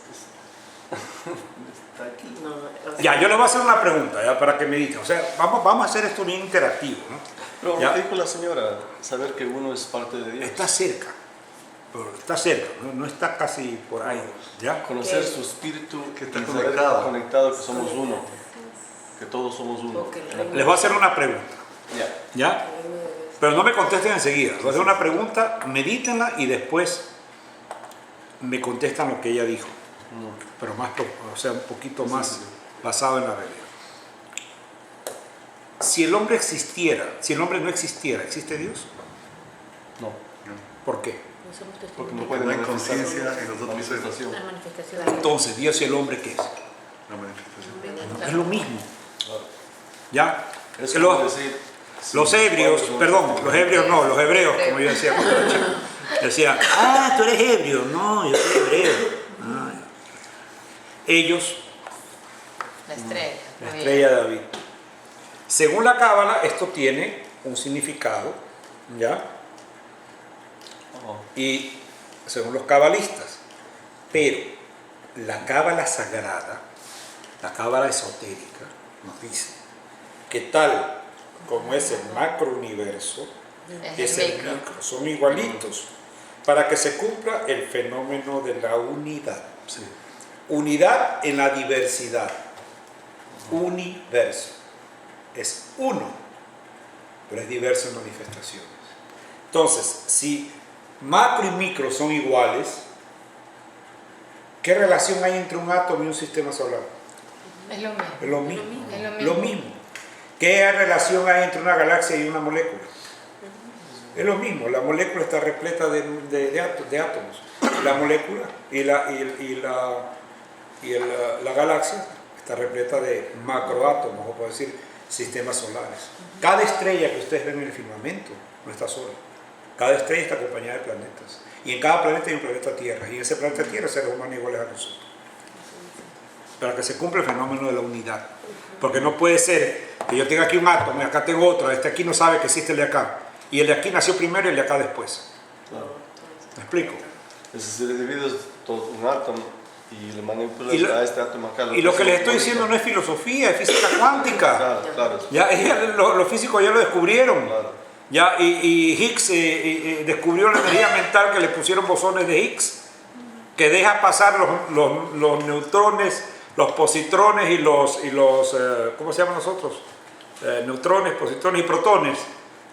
está aquí. No, o sea, Ya, yo le voy a hacer una pregunta, ya, para que mediten. O sea, vamos a hacer esto bien interactivo, ¿no? Pero Ya. lo que dijo la señora, saber que uno es parte de Dios. Está cerca, pero está cerca, no está casi por ahí, ¿ya? Conocer Que- su espíritu, que está y saber conectado. que somos uno, que todos somos uno. Porque el Les voy a hacer una pregunta, Ya. ¿ya? Pero no me contesten enseguida. Les voy a hacer una pregunta, medítenla y después me contestan lo que ella dijo. Pero más, o sea, un poquito más basado en la realidad. Si el hombre existiera, si el hombre no existiera, ¿existe Dios? No, ¿Por qué? no somos porque no testigos. puede No hay manifestar conciencia en los otros seres. manifestación. La manifestación de Entonces, Dios y el hombre, ¿qué es? La manifestación. Es lo mismo. ¿Ya? Es Que como los, decir, los ebrios, perdón, los hebreos no, los hebreos, como yo decía cuando era chico. Decía, tú eres ebrio. No, yo soy hebreo. Ah, ya. Ellos, La estrella. la muy estrella de David. Según la Cábala, esto tiene un significado, ¿ya? oh, Y según los cabalistas. Pero la Cábala sagrada, la Cábala esotérica, nos dice que tal como es el macrouniverso, bien. es Es el el micro. micro, son igualitos, para que se cumpla el fenómeno de la unidad. sí. Unidad en la diversidad. Universo. Es uno, pero es diverso en manifestaciones. Entonces, si macro y micro son iguales, ¿qué relación hay entre un átomo y un sistema solar? Es lo mismo. Es lo mismo. Es lo mismo. Lo mismo. ¿Qué relación hay entre una galaxia y una molécula? Es lo mismo. La molécula está repleta de átomos. La molécula y la galaxia está repleta de macroátomos, o por decir, sistemas solares. Cada estrella que ustedes ven en el firmamento no está sola. Cada estrella está acompañada de planetas. Y en cada planeta hay un planeta Tierra. Y en ese planeta Tierra hay seres humanos iguales a nosotros. Para que se cumpla el fenómeno de la unidad. Porque no puede ser que yo tenga aquí un átomo y acá tengo otro. Este aquí no sabe que existe el de acá. Y el de aquí nació primero y el de acá después. Claro. ¿Me explico? Si se divide todo un átomo, y le manipulas Y lo- a este átomo acá. Y lo que les estoy diciendo no es filosofía, es física cuántica. Claro, claro. Ya, los físicos ya lo descubrieron. Claro. Ya, y Higgs descubrió la energía mental que le pusieron bosones de Higgs, que deja pasar los neutrones, los positrones y los ¿cómo se llaman nosotros? Neutrones, positrones y protones.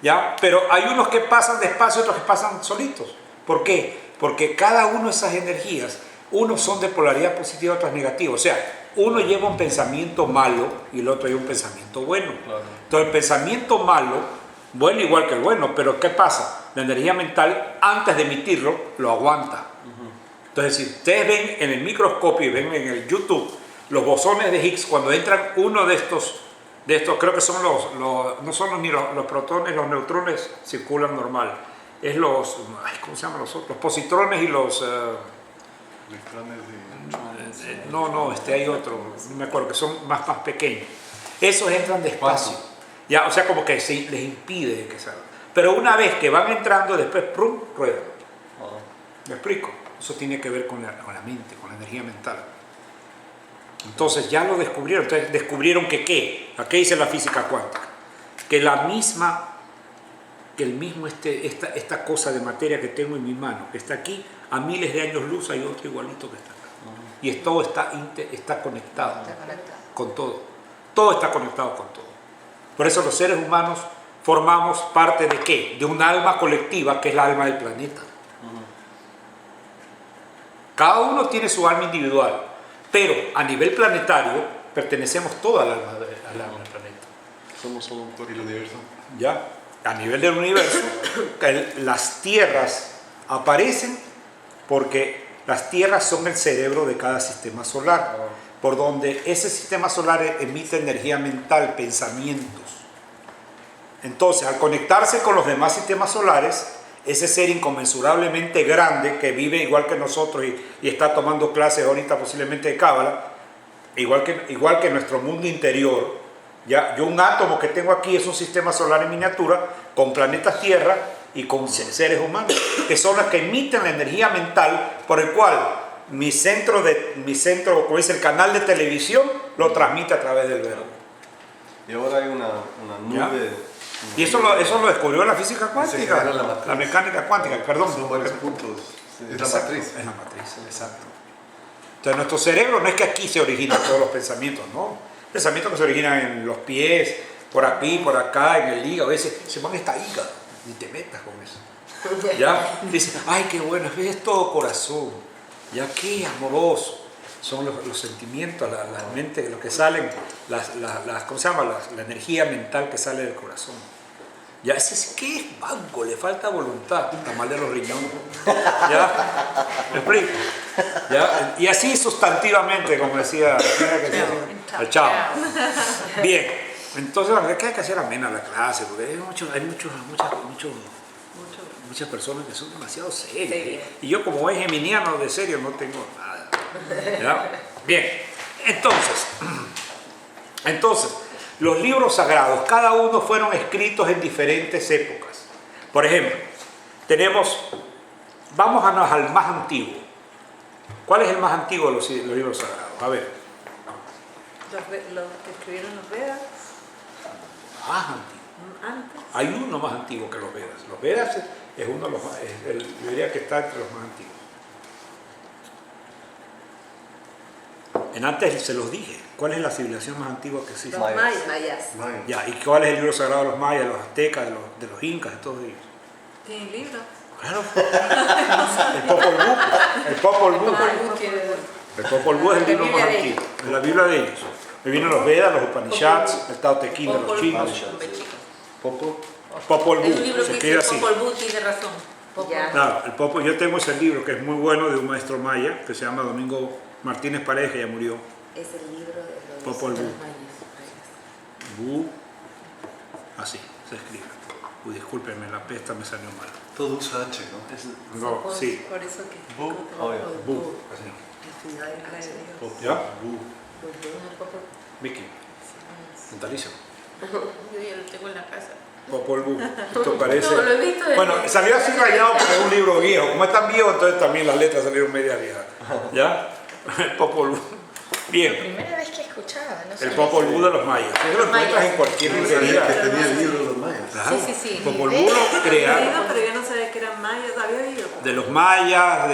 ¿Ya? Pero hay unos que pasan despacio y otros que pasan solitos. ¿Por qué? Porque cada una de esas energías, unos son de polaridad positiva y otras negativas. O sea, uno lleva un pensamiento malo y el otro lleva un pensamiento bueno. Claro. Entonces el pensamiento malo, bueno igual que el bueno, pero ¿qué pasa? La energía mental, antes de emitirlo, lo aguanta. Entonces, si ustedes ven en el microscopio y ven en el YouTube los bosones de Higgs, cuando entran uno de estos creo que son no son ni los protones, los neutrones circulan normal. Es ¿cómo se llaman los otros? Los positrones y los... Electrones hay otro, no me acuerdo, que son más pequeños. Esos entran despacio. Ya, o sea, como que les impide que salgan. Pero una vez que van entrando, después, ¡prum!, ruedan. ¿Me explico? Eso tiene que ver con la mente, con la energía mental. Entonces ya lo descubrieron. Entonces descubrieron que ¿qué? Aquí dice la física cuántica. Que esta cosa de materia que tengo en mi mano, que está aquí, a miles de años luz hay otro igualito que está acá. Y todo está conectado con todo. Todo está conectado con todo. Por eso los seres humanos formamos parte de ¿qué? De un alma colectiva que es la alma del planeta. Cada uno tiene su alma individual, pero a nivel planetario pertenecemos toda al alma del planeta. Somos solo un cuerpo. y el universo. ¿Ya? A nivel del universo, las tierras aparecen porque las tierras son el cerebro de cada sistema solar, por donde ese sistema solar emite energía mental, pensamientos. Entonces, al conectarse con los demás sistemas solares, ese ser inconmensurablemente grande que vive igual que nosotros y está tomando clases ahorita posiblemente de Cábala, igual que nuestro mundo interior, ¿ya? Yo un átomo que tengo aquí es un sistema solar en miniatura con planetas Tierra y con seres humanos, que son los que emiten la energía mental por el cual mi centro, como dice el canal de televisión, lo transmite a través del verbo. Y ahora hay una nube. Y eso lo descubrió la física Se cuántica, genera la matriz. la mecánica cuántica, perdón. Son varios puntos. Es la Exacto, matriz. es la matriz, exacto. Entonces nuestro cerebro no es que aquí se originan todos los pensamientos, no. Pensamientos que se originan en los pies, por aquí, por acá, en el hígado, a veces se van a esta hígado, ni te metas con eso. ¿Ya? Dicen, ay, qué bueno, es todo corazón, ya qué amoroso. Son los sentimientos, la mente, lo que salen, ¿cómo se llama? La energía mental que sale del corazón. Ya, ¿qué es banco? Le falta voluntad, está mal de los riñones. ¿Ya? ¿Me explico? ¿Ya? Y así sustantivamente, como decía, al chavo. Bien, entonces, ¿qué hay que hacer amena la clase? Porque hay muchas personas que son demasiado serias. Sí. Y yo, como es geminiano de serio, no tengo nada. ¿Ya? Bien, entonces, los libros sagrados, cada uno fueron escritos en diferentes épocas. Por ejemplo, vamos al más antiguo. ¿Cuál es el más antiguo de los libros sagrados? A ver. Los que escribieron los Vedas Más antiguo. antes. Hay uno más antiguo que los Vedas. Los Vedas es uno de los más, yo diría que está entre los más antiguos. Antes se los dije. ¿Cuál es la civilización más antigua que existe? Los Mayas. mayas. Mayas. Ya, ¿y cuál es el libro sagrado de los mayas, de los aztecas, de los incas, de todos ellos? ¿Tienen libros? Claro. El Popol Vuh. El Popol Vuh. El Popol Vuh es el libro más antiguo. Es la Biblia de ellos. Me vienen los Vedas, los Upanishads, el Tao Te Ching de los chinos. Popol Es un Vuh. libro Se que escribe dice así. Popol Vuh, tiene razón. Ya. Claro, yo tengo ese libro que es muy bueno de un maestro maya que se llama Domingo Martínez Paredes, que ya murió. Es el libro de los Popol Vuh. mayas. Vuh. Así se escribe. Uy, discúlpenme, la pesta me salió mal. Todo usa H, ¿no? No, sí. Por eso que. Bu, oh, ya. Vuh. Así. La isla de Dios. ¿Ya? Bu. Vicky. Mentalizo. Yo ya lo tengo en la casa. Popol Vuh. Esto parece. No, lo he visto. Bueno, salió así rayado porque es un libro viejo. Como es tan viejo, entonces también las letras salieron media viejas. ¿Ya? El Popol Vuh. Bien, Primera vez que escuchaba, no el sabía. Popol Vuh de los mayas. Eso lo encuentras en cualquier Yo no sabía librería. que tenía el libro de los mayas. Claro. Sí, sí, sí. Popol Vuh lo Había crearon ido, pero yo no sabía que eran mayas. Había ido. de los mayas,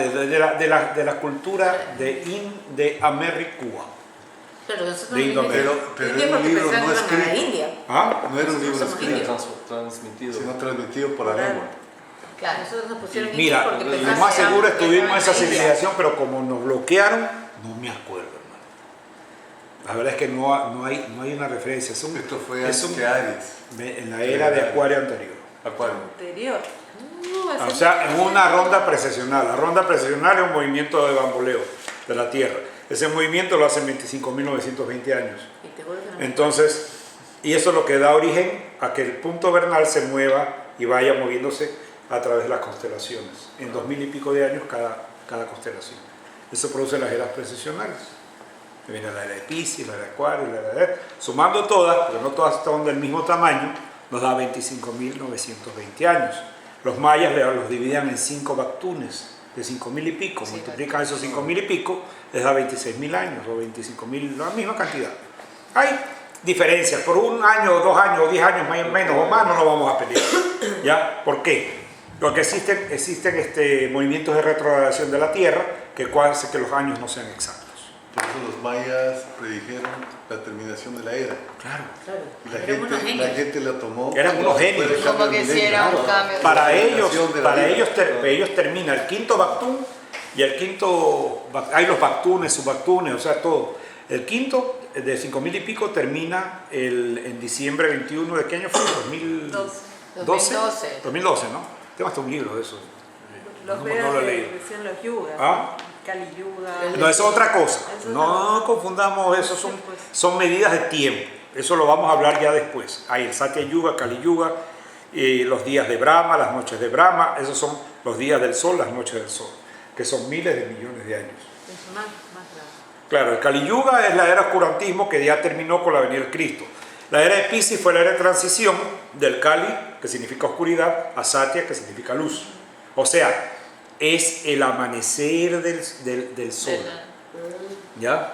de la cultura de Americúa. Claro, nosotros De Indonesia. Pero India era un porque libro pensaban no que iban a la escrito. India. ¿Ah? No era un libro Somos escrito, indios. transmitido. sino transmitido por la lengua. Claro. Nosotros nos pusieron indios Mira, porque lo pensaban más que seguro eran- estuvimos en esa que estaban en la India. civilización, pero como nos bloquearon, no me acuerdo, hermano. La verdad es que no hay una referencia. Esto fue es antes que Aries. en la era de Acuario anterior. Acuario. Anterior. O sea, en una ronda precesional. La ronda precesional es un movimiento de bamboleo de la Tierra. Ese movimiento lo hacen 25.920 años. Y te juro que no. Entonces, y eso es lo que da origen a que el punto vernal se mueva y vaya moviéndose a través de las constelaciones. En 2000 y pico de años cada constelación. Eso produce las eras precesionales. Viene la era de Piscis, la era de Acuario, la era de... Sumando todas, porque no todas están del mismo tamaño, nos da 25.920 años. Los mayas los dividían en 5 bactunes de 5.000 y pico. Sí, Multiplican esos 5.000 y pico, les da 26.000 años o 25.000, la misma cantidad. Hay diferencias, por un año, o 2 años, o 10 años, menos o más, no nos vamos a pelear. ¿Ya? ¿Por qué? Porque existen movimientos de retrogradación de la Tierra que hace que los años no sean exactos. Por eso los mayas predijeron la terminación de la era. Claro. Claro, Y la eran unos gente, genios. la tomó. Eran unos genios. Fue el Como cambio que del si milenio. era un Claro. cambio. Para La ellos, terminación de la vida. ellos termina el quinto Bactún y el quinto, hay los Bactunes, subbactunes, o sea, todo. El quinto de 5.000 y pico termina en diciembre 21, ¿de qué año fue? 2012. 2012, ¿no? Tengo hasta un libro de eso. Los No Vedas lo he que leído. decían los yugas. ¿Ah? Kali Yuga. No, eso es otra cosa. Eso No confundamos, eso son medidas de tiempo. Eso lo vamos a hablar ya después. Hay el Satya Yuga, Kali Yuga, los días de Brahma, las noches de Brahma, esos son los días del sol, las noches del sol, que son miles de millones de años. Es más grande. Claro, el Kali Yuga es la era oscurantismo que ya terminó con la venida del Cristo. La era de Piscis fue la era de transición del Kali, que significa oscuridad, a Satya, que significa luz. O sea, es el amanecer del sol. ¿Ya?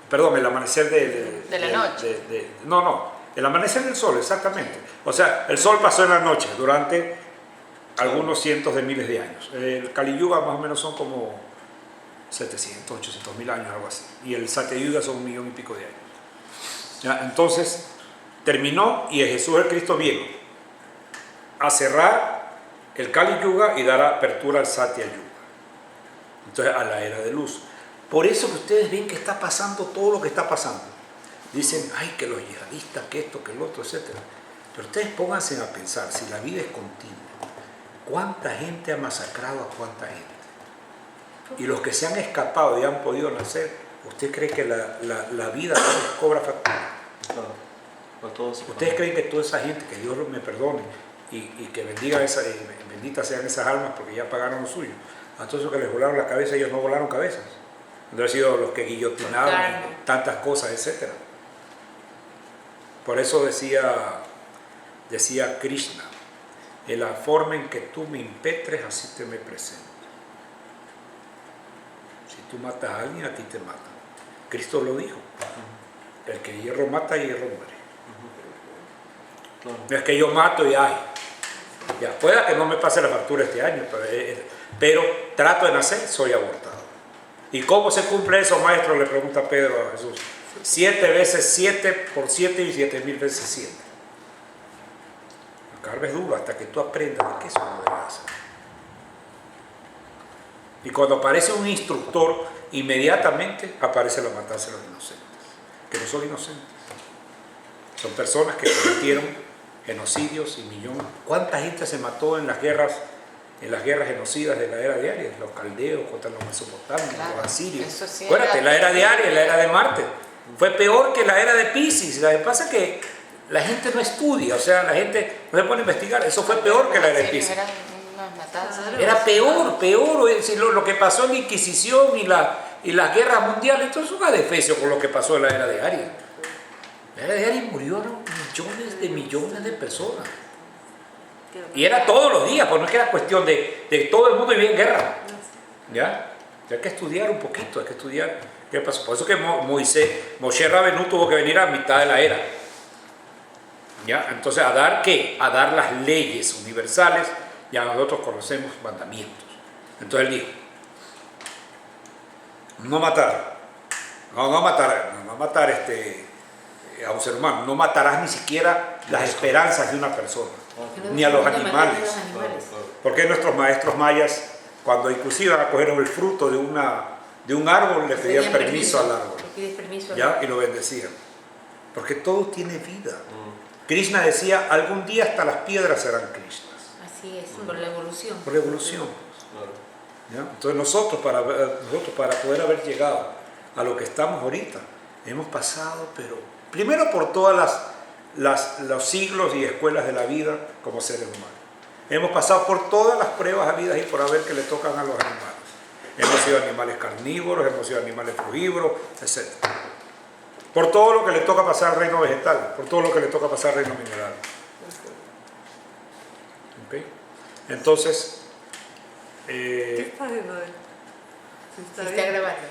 Perdón, el amanecer De la noche. No, el amanecer del sol, exactamente. O sea, el sol pasó en la noche durante algunos cientos de miles de años. El Kali Yuga más o menos son como 700, 800 mil años, algo así. Y el Satya Yuga son 1 millón y pico de años. ¿Ya? Entonces, terminó y Jesús el Cristo vino a cerrar el Kali Yuga y dar apertura al Satya Yuga. Entonces, a la era de luz. Por eso que ustedes ven que está pasando todo lo que está pasando. Dicen, ay, que los yihadistas, que esto, que el otro, etc. Pero ustedes pónganse a pensar, si la vida es continua, ¿cuánta gente ha masacrado a cuánta gente? Y los que se han escapado y han podido nacer, ¿usted cree que la vida no les cobra factura? Claro, para todos. ¿Ustedes creen que toda esa gente, que Dios me perdone y que benditas sean esas almas porque ya pagaron lo suyo? A todos esos que les volaron la cabeza, ellos no volaron cabezas. No han sido los que guillotinaron Claro. tantas cosas, etc. Por eso decía Krishna, en la forma en que tú me impetres, así te me presento. Si tú matas a alguien, a ti te matan. Cristo lo dijo. El que hierro mata, hierro muere. Claro. No es que yo mato y ay. Ya, pueda que no me pase la factura este año, pero trato de nacer, soy abortado. ¿Y cómo se cumple eso, maestro? Le pregunta Pedro a Jesús. 7 veces 7 por 7 y 7.000 veces 7. La carga es dura hasta que tú aprendas de qué eso no debe hacer. Y cuando aparece un instructor, inmediatamente aparece la matanza de los inocentes, que no son inocentes. Son personas que cometieron genocidios y millones. ¿Cuánta gente se mató en las guerras genocidas de la era de Aries? Los caldeos contra los mesopotamios, Claro, los asirios. eso sí Acuérdate, era- la era de Aries, la era de Marte. Fue peor que la era de Piscis. Lo que pasa es que la gente no estudia, o sea, la gente no se pone a investigar. Eso fue peor que la era de Piscis. Eran unas matanzas. Era peor. Es decir, lo que pasó en la Inquisición y las guerras mundiales, esto es un adefesio con lo que pasó en la era de Aries. En la era de Aries murieron millones de personas. Y era todos los días, pues no es que era cuestión de todo el mundo vivía en guerra. ¿Ya? Hay que estudiar un poquito, hay que estudiar qué pasó. Por eso que Moshe Rabbeinu tuvo que venir a mitad de la era. ¿Ya? Entonces, ¿a dar qué? A dar las leyes universales. Ya nosotros conocemos mandamientos. Entonces él dijo, no matar. No matar a un ser humano. No matarás ni siquiera las esperanzas de una persona, ni a los animales. Porque nuestros maestros mayas, cuando inclusive acogieron el fruto de un árbol, le pedían permiso al árbol. ¿Ya? Y lo bendecían. Porque todo tiene vida. Krishna decía, algún día hasta las piedras serán Krishnas. Así es, por la evolución. Por la evolución. ¿Ya? Entonces nosotros para poder haber llegado a lo que estamos ahorita, hemos pasado, pero primero por todas los siglos y escuelas de la vida como seres humanos. Hemos pasado por todas las pruebas habidas y por haber que le tocan a los animales. Hemos sido animales carnívoros, hemos sido animales frugívoros, etc. Por todo lo que le toca pasar al reino vegetal, por todo lo que le toca pasar al reino mineral. ¿Okay? Entonces, ¿Qué está haciendo él? Se está grabando.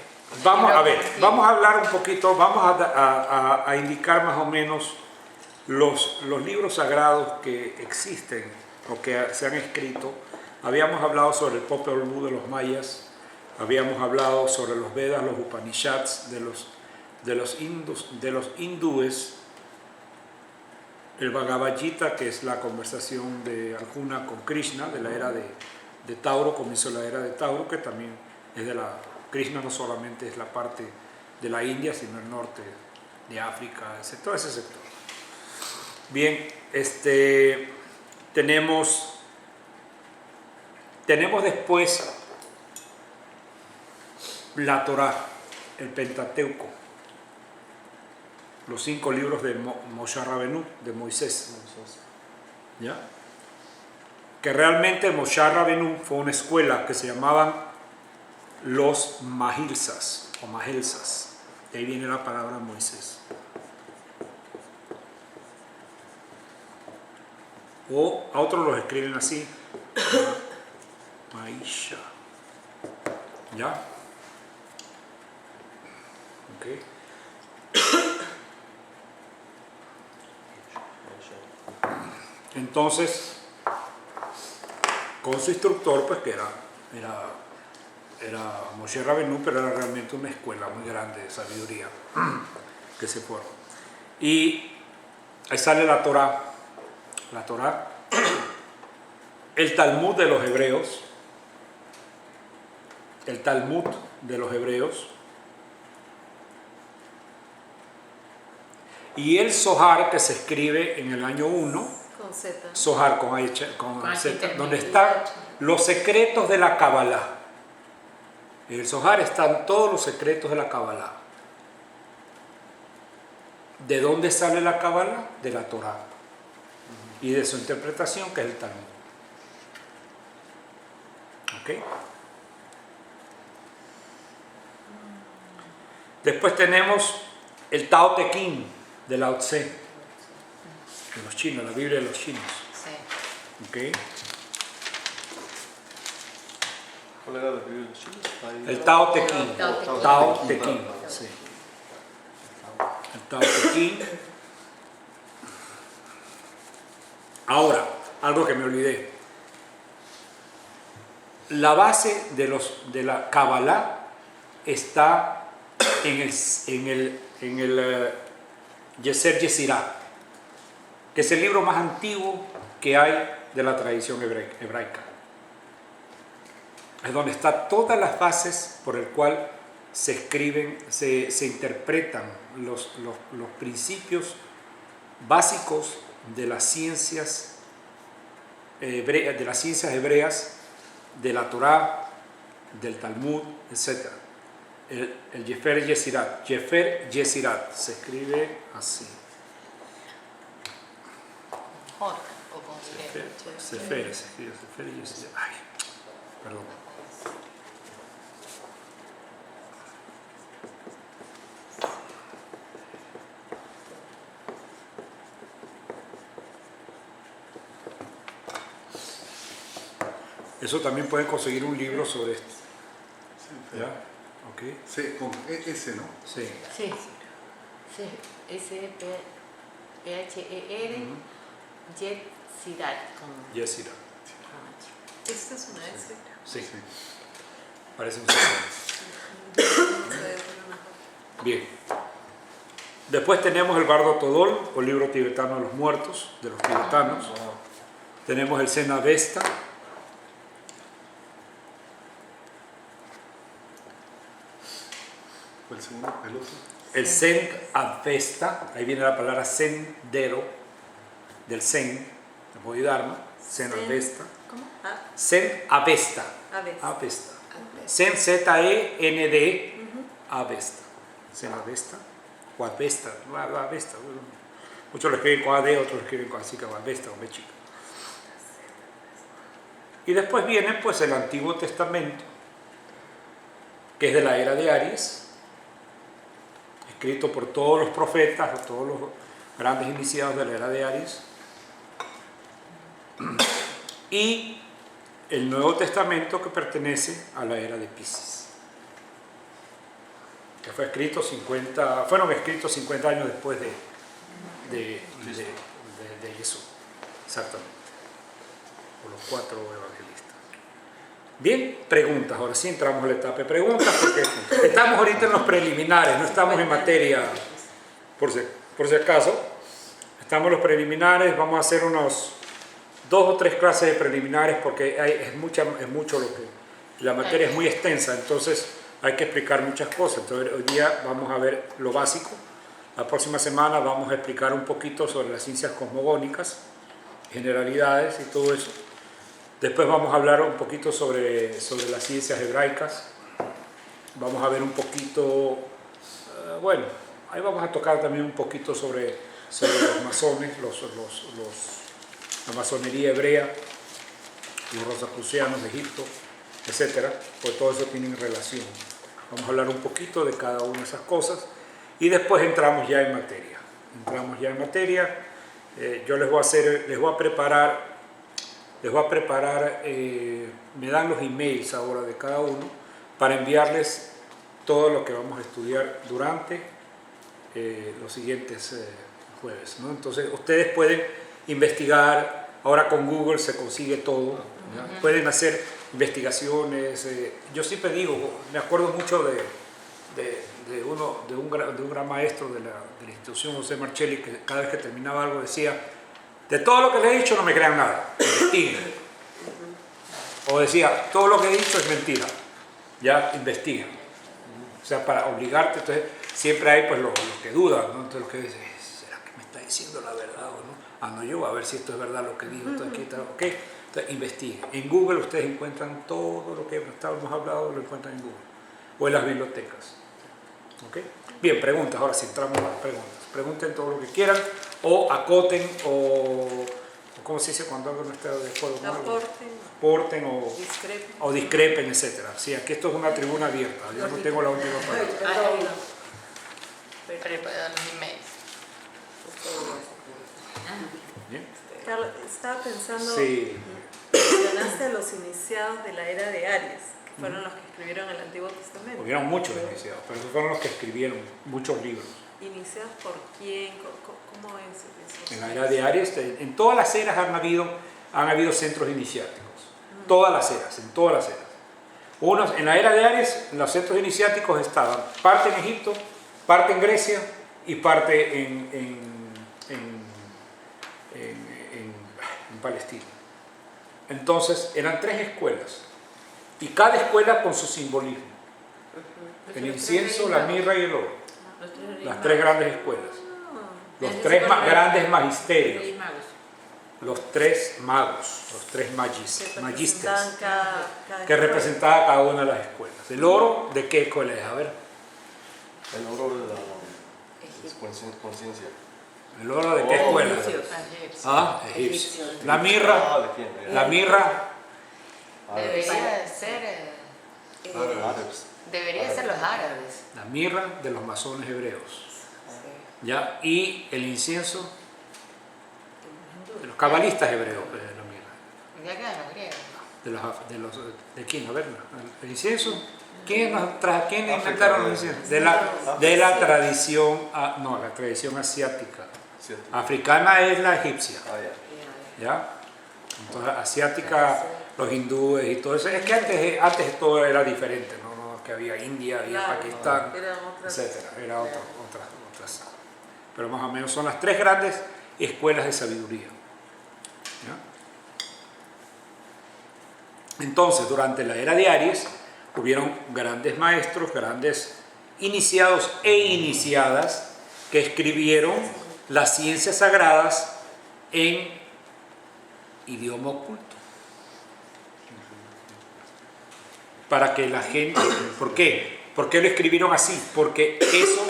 vamos a hablar un poquito, vamos a indicar más o menos los libros sagrados que existen o que se han escrito. Habíamos hablado sobre el Popol Vuh de los mayas, habíamos hablado sobre los Vedas, los Upanishads de los hindúes, el Bhagavad Gita, que es la conversación de Arjuna con Krishna, de la era de Tauro, comienzo la era de Tauro, que también es de la... Krishna no solamente es la parte de la India, sino el norte de África, todo ese sector. Bien, tenemos después la Torá, el Pentateuco, los 5 libros de Moshe Rabbeinu, de Moisés. ¿Ya? Que realmente Moshe Rabbeinu fue una escuela que se llamaban los Mahilsas o Mahelsas. De ahí viene la palabra Moisés. O a otros los escriben así, Maisha. ¿Ya? Ok. Entonces, con su instructor, pues que era Moshe Rabbeinu, pero era realmente una escuela muy grande de sabiduría que se formó. Y ahí sale la Torá, el Talmud de los hebreos, y el Zohar, que se escribe en el año 1, Con Z. Zohar con Z, donde están los secretos de la Kabbalah. En el Zohar están todos los secretos de la Kabbalah. ¿De dónde sale la Kabbalah? De la Torá. Y de su interpretación, que es el Talmud. ¿Ok? Después tenemos el Tao Te Ching de Lao Tse, de los chinos, la Biblia de los chinos. Sí. ¿Ok? ¿Cuál era la Biblia de los chinos? El Tao Te Ching. Tao Te Ching, sí. El Tao Te Ching. Ahora, algo que me olvidé. La base de la Kabbalah está en el Yeser Yesirá, que es el libro más antiguo que hay de la tradición hebraica. Es donde están todas las bases por el cual se escriben, se interpretan los principios básicos de las ciencias hebreas, de la Torá, del Talmud, etc. El Yefer Yesirat se escribe así. J o con C. Sefer, se escribe Sefer Yesirat. Ay, perdón. Eso también pueden conseguir un libro sobre esto. ¿Ya? Sí, con S, ¿no? Sí. Sí. Sí. S-P-H-E-R. Yetsirat. Yesira. Esta es una S. Sí. Sí. Parece un sistema. Bien. Después tenemos el Bardo Todol, o libro tibetano de los muertos, de los tibetanos. Tenemos el Zen Avesta. ¿Cuál segundo? ¿El otro? El Zen Avesta, ahí viene la palabra sendero, del Zen, del Bodhidharma, Zen Zen. Avesta. ¿Cómo? Ah, Zen Avesta. Avesta. Avesta. Zen Z-E-N-D, Avesta. Zen Avesta. O Avesta, no, Avesta. Bueno, muchos lo escriben con AD, otros lo escriben con así que Avesta o B chica. Y después viene pues el Antiguo Testamento, que es de la era de Aries, escrito por todos los profetas, o todos los grandes iniciados de la era de Aries. Y el Nuevo Testamento, que pertenece a la era de Piscis, que fueron escritos 50 años después de Jesús, exactamente, por los 4 evangelistas. Bien, preguntas. Ahora sí entramos en la etapa de preguntas, porque estamos ahorita en los preliminares, no estamos en materia, por si acaso, estamos en los preliminares. Vamos a hacer unos 2 o 3 clases de preliminares, porque es mucho lo que, la materia es muy extensa, entonces hay que explicar muchas cosas. Entonces hoy día vamos a ver lo básico. La próxima semana vamos a explicar un poquito sobre las ciencias cosmogónicas, generalidades y todo eso. Después vamos a hablar un poquito sobre las ciencias hebraicas. Vamos a ver un poquito, bueno, ahí vamos a tocar también un poquito sobre los masones, la masonería hebrea, los rosacrucianos de Egipto, etcétera, pues todo eso tiene relación. Vamos a hablar un poquito de cada una de esas cosas y después entramos ya en materia. Yo les voy a preparar, me dan los emails ahora de cada uno para enviarles todo lo que vamos a estudiar durante los siguientes jueves, ¿no? Entonces ustedes pueden investigar, ahora con Google se consigue todo, ¿ya? Pueden hacer investigaciones. Yo siempre digo, me acuerdo mucho de un gran maestro de la institución, José Marchelli, que cada vez que terminaba algo decía: de todo lo que les he dicho no me crean nada, investiguen. O decía, todo lo que he dicho es mentira, ya investiguen. O sea, para obligarte. Entonces siempre hay pues los que dudan, ¿no? Entonces los que dicen, ¿será que me está diciendo la verdad o no? Ah, no, yo voy a ver si esto es verdad lo que digo. Entonces, aquí está, ok. Entonces investiguen. En Google ustedes encuentran todo lo que hemos hablado, lo encuentran en Google o en las bibliotecas. ¿Ok? Bien, preguntas. Ahora sí entramos a las preguntas. Pregunten todo lo que quieran, o acoten, o ¿cómo se dice cuando algo no está de acuerdo con algo? Aporten o discrepen, etc. Sí, aquí esto es una tribuna abierta. Yo no tengo la última palabra. Preparar los emails. ¿Bien? Carlos, estaba pensando, Sí. mencionaste a los iniciados de la era de Aries, que fueron los que escribieron el Antiguo Testamento. Hubieron muchos iniciados, pero esos fueron los que escribieron muchos libros. ¿Iniciados por quién? ¿Cómo es eso? En la era de Aries, en todas las eras han habido centros iniciáticos. Todas las eras, en todas las eras. En la era de Aries, los centros iniciáticos estaban parte en Egipto, parte en Grecia y parte en Palestina. Entonces eran 3 escuelas y cada escuela con su simbolismo: el incienso, la mirra y el oro. Las 3 grandes escuelas, los 3 grandes magisterios, los 3 magos, los 3 magisters que representaban cada una de las escuelas. ¿El oro de qué escuela es? A ver. El oro de la conciencia. ¿El oro de qué escuela? Ah, egipcio. La mirra, ¿de quién? la mirra. Debería ser, Árabes. debería ser los árabes. La mirra de los masones hebreos. ¿Ya? Y el incienso de los cabalistas hebreos, pues, la mirra. Ya quedan los griegos. ¿De quién? A ver, el incienso. ¿Quiénes inventaron los iniciados? De la tradición, no, la tradición asiática. ¿Cierto? Africana es la egipcia, Ah, ya. ¿ya? Entonces, asiática, los hindúes y todo eso. Es que antes todo era diferente, ¿no? Que había India, había Claro, Pakistán, eran otras- etcétera. Era otras. Pero más o menos son las 3 grandes escuelas de sabiduría. ¿Ya? Entonces, durante la era de Aries, hubieron grandes maestros, grandes iniciados e iniciadas que escribieron las ciencias sagradas en idioma oculto. Para que la gente... ¿Por qué? ¿Por qué lo escribieron así? Porque eso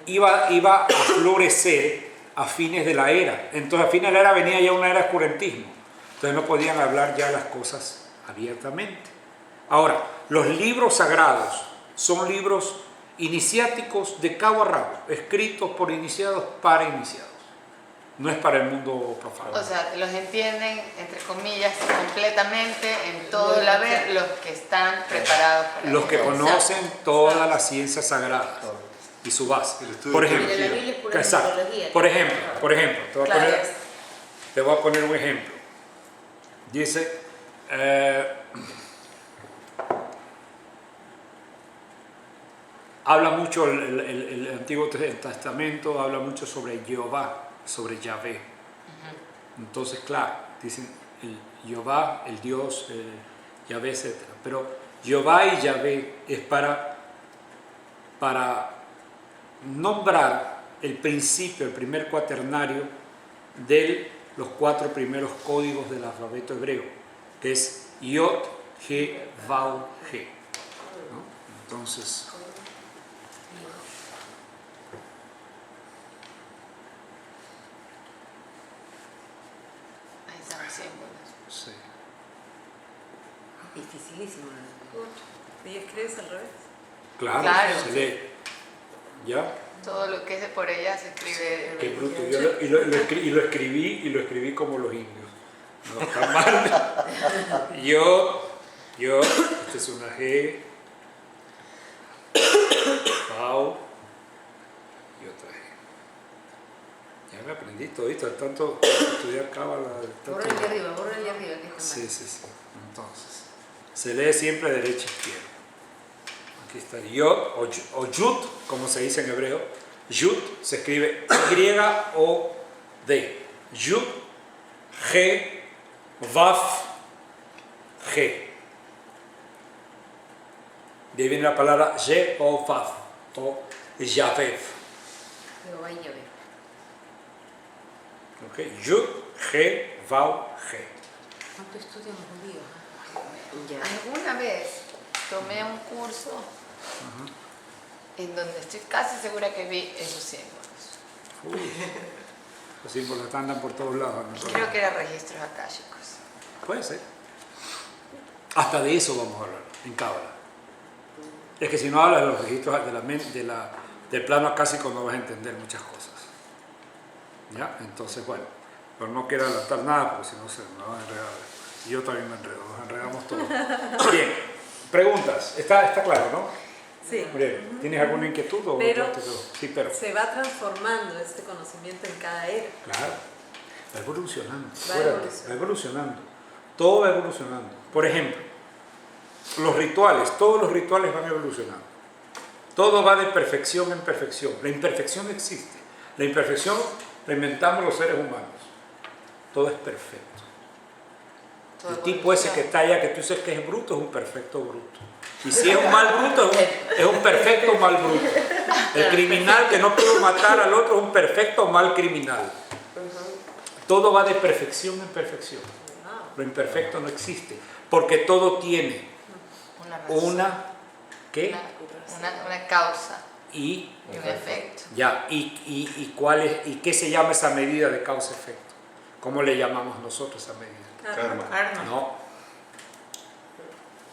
iba a florecer a fines de la era. Entonces, a fines de la era venía ya una era de oscurantismo. Entonces, no podían hablar ya las cosas abiertamente. Ahora, los libros sagrados son libros iniciáticos de cabo a rabo, escritos por iniciados para iniciados. No es para el mundo profano. O sea, los entienden, entre comillas, completamente en todo el haber los que están preparados para Los que eso. conocen todas las ciencias sagradas y su base. El estudio Por de ejemplo, Pero la Biblia es pura exacto. mitología. Por ejemplo, Claro. te voy a poner un ejemplo. Dice, habla mucho el Antiguo Testamento, habla mucho sobre Jehová, sobre Yahvé. Entonces, claro, dicen el Jehová, el Dios, Yahvé, etc. Pero Jehová y Yahvé es para nombrar el principio, el primer cuaternario de los 4 primeros códigos del alfabeto hebreo, que es Yod, He, Vav, He. ¿No? Entonces, Ahí están los símbolos. sí. Dificilísimo. ¿Y escribes al revés? Claro, Claro. se lee. ¿Ya? Todo lo que es de por ella se escribe. Qué bruto. Yo lo escribí como los indios. No, está mal. Yo, esta es una G, Pau y otra G. Ya me aprendí todito, de tanto estudiar cábala. Borra el de arriba, que está mal. Sí. Entonces, se lee siempre derecha izquierda. Aquí está Yod o Yud, como se dice en hebreo. Yud se escribe Y-O-D. Yud, G, Vav, G. De ahí viene la palabra Jehová o Yahvé. Jehová y Yahvé. ¿Ok? Yud, G, Vav, G. ¿Cuánto estudian los judíos? Ya. Alguna vez tomé un curso en donde estoy casi segura que vi esos símbolos. Uy, los símbolos andan por todos lados. ¿No? Creo que eran registros akáshicos. Puede ser. Hasta de eso vamos a hablar en Cábala. Es que si no hablas de los registros del plano acásico no vas a entender muchas cosas. ¿Ya? Entonces, bueno, pero no quiero adelantar nada porque si no se me van a enredar. Y yo también me enredo, nos enredamos todos. Bien, preguntas. Está claro, ¿no? Sí. Bien, ¿tienes alguna inquietud? O Pero- sí, pero. Se va transformando este conocimiento en cada era. Claro, va evolucionando. Va Acuérdate, evolucionando. va evolucionando. Todo va evolucionando. Por ejemplo, los rituales, todos los rituales van evolucionando. Todo va de perfección en perfección. La imperfección existe. La imperfección la inventamos los seres humanos. Todo es perfecto. Todo El tipo ese que evoluciona. está allá, que tú dices que es bruto, es un perfecto bruto. Y si es un mal bruto, es un perfecto mal bruto. El criminal que no pudo matar al otro es un perfecto mal criminal. Todo va de perfección en perfección. Lo imperfecto no existe, porque todo tiene Una razón. ¿qué? Una causa Y y un efecto. ya, y cuál es, y qué se llama esa medida de causa-efecto. ¿Cómo le llamamos nosotros esa medida? Karma. Karma. No.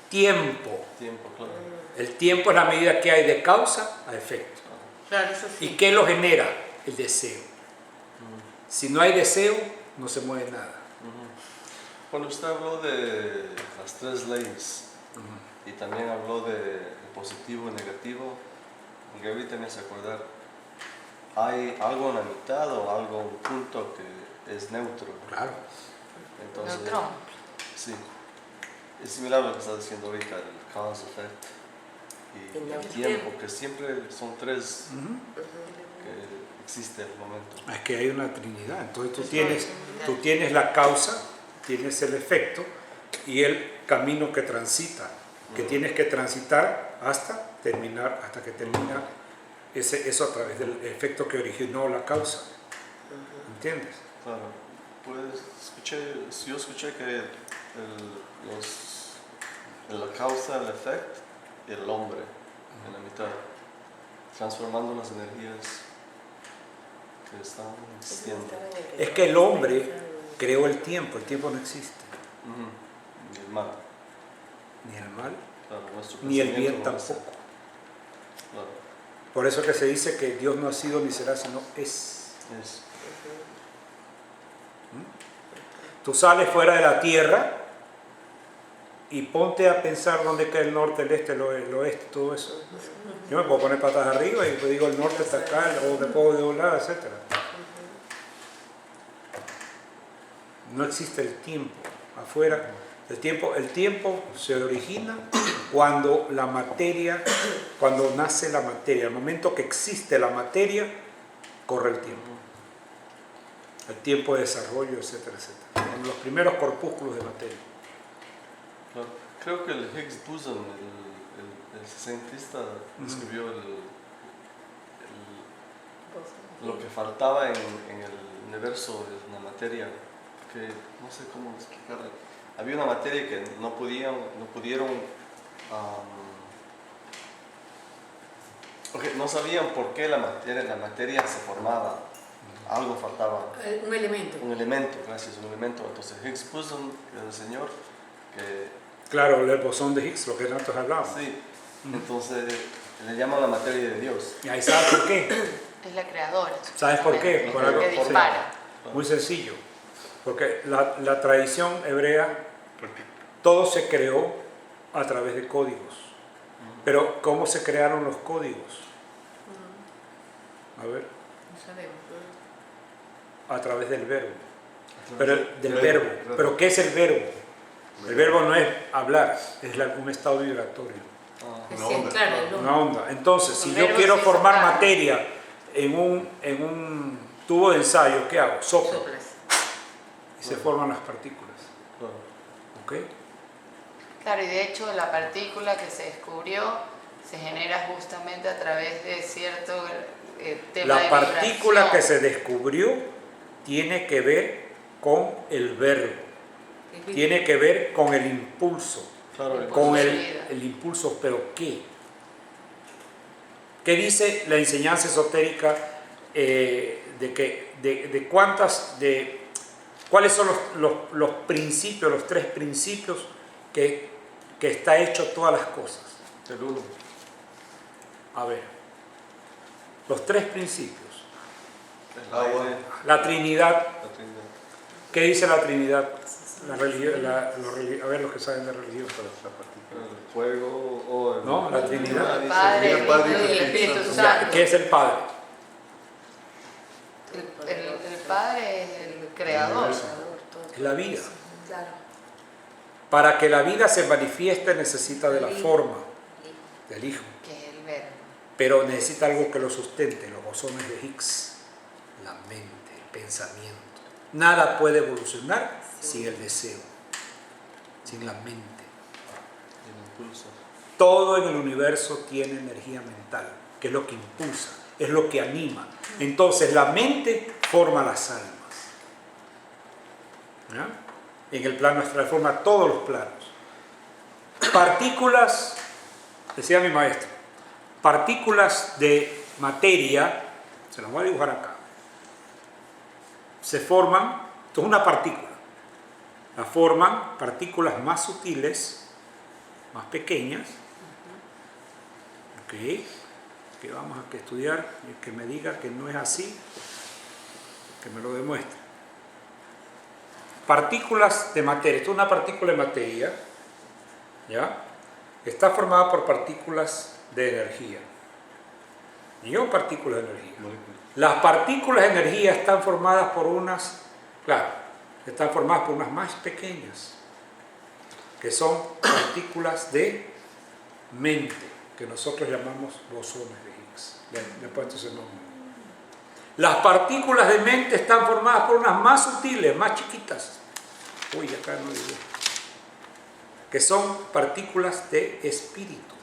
Tiempo. Tiempo, claro. El tiempo es la medida que hay de causa a efecto. Claro, eso ¿Y sí. qué lo genera? El deseo. Si no hay deseo, no se mueve nada. Cuando usted habló de las 3 leyes, y también habló de positivo y negativo. Y ahorita me hace acordar, hay algo en la mitad o algo, un punto que es neutro. Claro. Entonces, Neutrón. sí, es similar a lo que estás diciendo ahorita, el cause effect y El el tiempo, que siempre son tres que existe en el momento. Es que hay una trinidad. Entonces tú tienes la causa, tienes el efecto y el camino que transita, que tienes que transitar hasta terminar, hasta que termina eso a través del efecto que originó la causa. ¿Entiendes? Claro, pues yo escuché que la causa, el efecto y el hombre en la mitad, transformando las energías que están existiendo. Es que el hombre creó el tiempo no existe. Y el mal, Ni el mal, claro, nuestro ni el bien pensamiento no es- tampoco. Claro, Por eso que se dice que Dios no ha sido ni será, sino es. es, Tú sales fuera de la tierra y ponte a pensar dónde queda el norte, el este, el oeste, todo eso. Yo me puedo poner patas arriba y digo el norte está acá, o me puedo doblar, etc. No existe el tiempo afuera. El tiempo se origina cuando la materia, cuando nace la materia. El momento que existe la materia, corre el tiempo. El tiempo de desarrollo, etcétera, etcétera. En los primeros corpúsculos de materia. claro. Creo que el Higgs boson, el cientista, describió lo que faltaba en el universo, en la materia, que no sé cómo explicarlo. Había una materia que no pudieron, no sabían por qué la materia se formaba. Algo faltaba. Un elemento. Un elemento, gracias, un elemento. Entonces Higgs boson, que es el señor, que Claro, el bosón de Higgs, lo que nosotros hablamos. sí, entonces le llaman la materia de Dios. Y ahí sabes por qué. Es la creadora. ¿Sabes por qué? Es Por la algo- que sí. dispara. Muy sencillo. Porque la tradición hebrea, todo se creó a través de códigos. Pero ¿cómo se crearon los códigos? A ver, No sabemos. a través del verbo. Pero del verbo. ¿Pero qué es el verbo? El verbo no es hablar, es un estado vibratorio, Una onda. Claro, el una onda. Entonces, si El yo verbo quiero se formar sopla. materia en un tubo de ensayo, ¿qué hago? Soplo soplas. y se forman las partículas. Claro. ¿Ok? Claro, y de hecho la partícula que se descubrió se genera justamente a través de cierto tema de La partícula vibración. que se descubrió tiene que ver con el verbo, tiene que ver con el impulso, Claro, con Vida. el impulso, pero ¿qué? ¿Qué dice la enseñanza esotérica cuáles son los principios, los tres principios que está hecho todas las cosas? el uno. A ver, los tres principios. El Agua. aire, La Trinidad, la Trinidad. ¿qué dice la Trinidad? La religión, a ver los que saben de religión. El fuego o el... No, la Trinidad. El Padre, el Padre, Hijo y el Hijo y Espíritu Espíritu Santo. ¿Qué es el Padre? El Padre es el creador. Es la vida. Claro. Para que la vida se manifieste necesita de la forma del Hijo, Que es el verbo. pero necesita algo que lo sustente, los bosones de Higgs, la mente, el pensamiento. Nada puede evolucionar sin el deseo, sin la mente. El impulso. Todo en el universo tiene energía mental, que es lo que impulsa, es lo que anima. Entonces la mente forma las almas. ¿Ya? En el plano astral forma todos los planos. Partículas, decía mi maestro, partículas de materia, se las voy a dibujar acá, se forman, esto es una partícula, la forman partículas más sutiles, más pequeñas, ok, que vamos a estudiar, y que me diga que no es así, que me lo demuestre. Partículas de materia, esto es una partícula de materia, ¿ya? está formada por partículas de energía. Yo partículas de energía. Las partículas de energía están formadas por unas, claro, están formadas por unas más pequeñas, que son partículas de mente, que nosotros llamamos bosones de Higgs. Le he puesto ese nombre. Las partículas de mente están formadas por unas más sutiles, más chiquitas. Uy, acá no digo. Que son partículas de espíritu.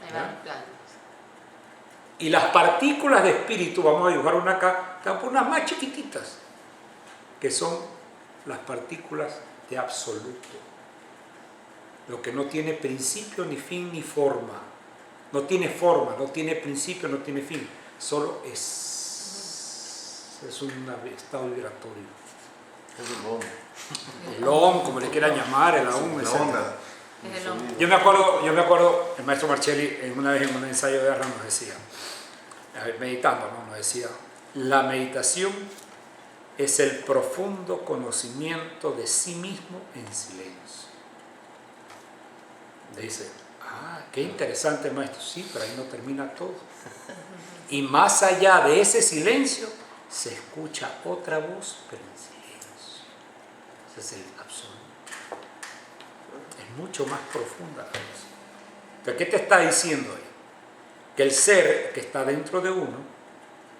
Ahí van los planos. Y las partículas de espíritu, vamos a dibujar una acá, están por unas más chiquititas, que son las partículas de absoluto. Lo que no tiene principio, ni fin, ni forma. No tiene forma, no tiene principio, no tiene fin. Solo es un estado vibratorio. Es el OM. El OM, como le quieran llamar, el AUM, La etc. onda. Es el hombre. Yo me acuerdo, el maestro Marcelli, una vez en un ensayo de guerra nos decía, meditando, ¿no? Nos decía, la meditación es el profundo conocimiento de sí mismo en silencio. Dice, qué interesante, maestro. Sí, pero ahí no termina todo. Y más allá de ese silencio, se escucha otra voz, pero en silencio. Ese es el absoluto. Es mucho más profunda la voz. ¿Pero qué te está diciendo ahí? Que el ser que está dentro de uno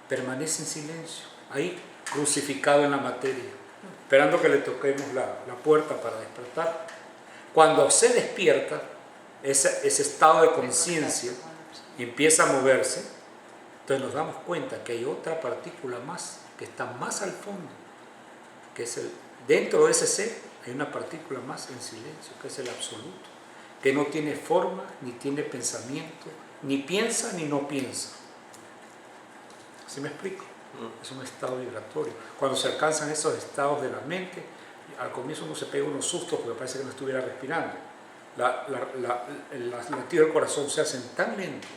permanece en silencio, ahí crucificado en la materia, esperando que le toquemos la puerta para despertar. Cuando se despierta, ese estado de conciencia empieza a moverse, entonces nos damos cuenta que hay otra partícula más que está más al fondo, que es dentro de ese ser hay una partícula más en silencio, que es el absoluto, que no tiene forma, ni tiene pensamiento, ni piensa ni no piensa. ¿Sí me explico? Es un estado vibratorio. Cuando se alcanzan esos estados de la mente, al comienzo uno se pega unos sustos porque parece que no estuviera respirando. El latido del corazón se hacen tan lentos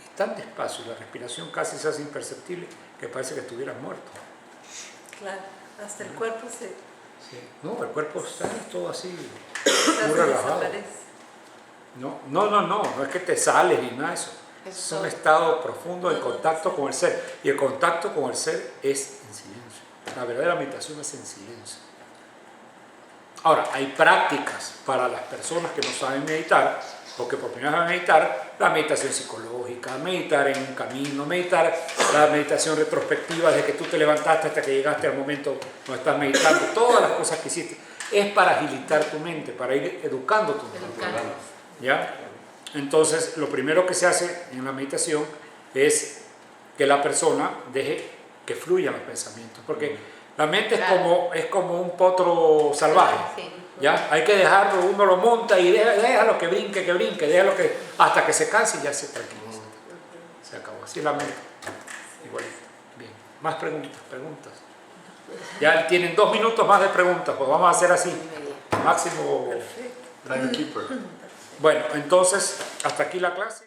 y tan despacio, y la respiración casi se hace imperceptible que parece que estuvieras muerto. Claro, hasta el cuerpo se Sí. No, el cuerpo está todo así, muy relajado. desaparece. No es que te sales ni nada de eso. Es un estado profundo de contacto con el ser. Y el contacto con el ser es en silencio. La verdadera meditación es en silencio. Ahora, hay prácticas para las personas que no saben meditar, porque por primera vez van a meditar la meditación psicológica, meditar en un camino, meditar la meditación retrospectiva desde que tú te levantaste hasta que llegaste al momento donde estás meditando, todas las cosas que hiciste. Es para agilitar tu mente, para ir educando tu mente. ¿Ya? Entonces, lo primero que se hace en la meditación es que la persona deje que fluyan los pensamientos, porque la mente es como un potro salvaje. Sí. ¿Ya? Hay que dejarlo, uno lo monta y déjalo que brinque, déjalo hasta que se canse y ya se tranquiliza. Se acabó. Así es la mente. Igualito. Bien. Más preguntas. Ya tienen 2 minutos más de preguntas, pues vamos a hacer así. Máximo. Timekeeper. Bueno, entonces, hasta aquí la clase.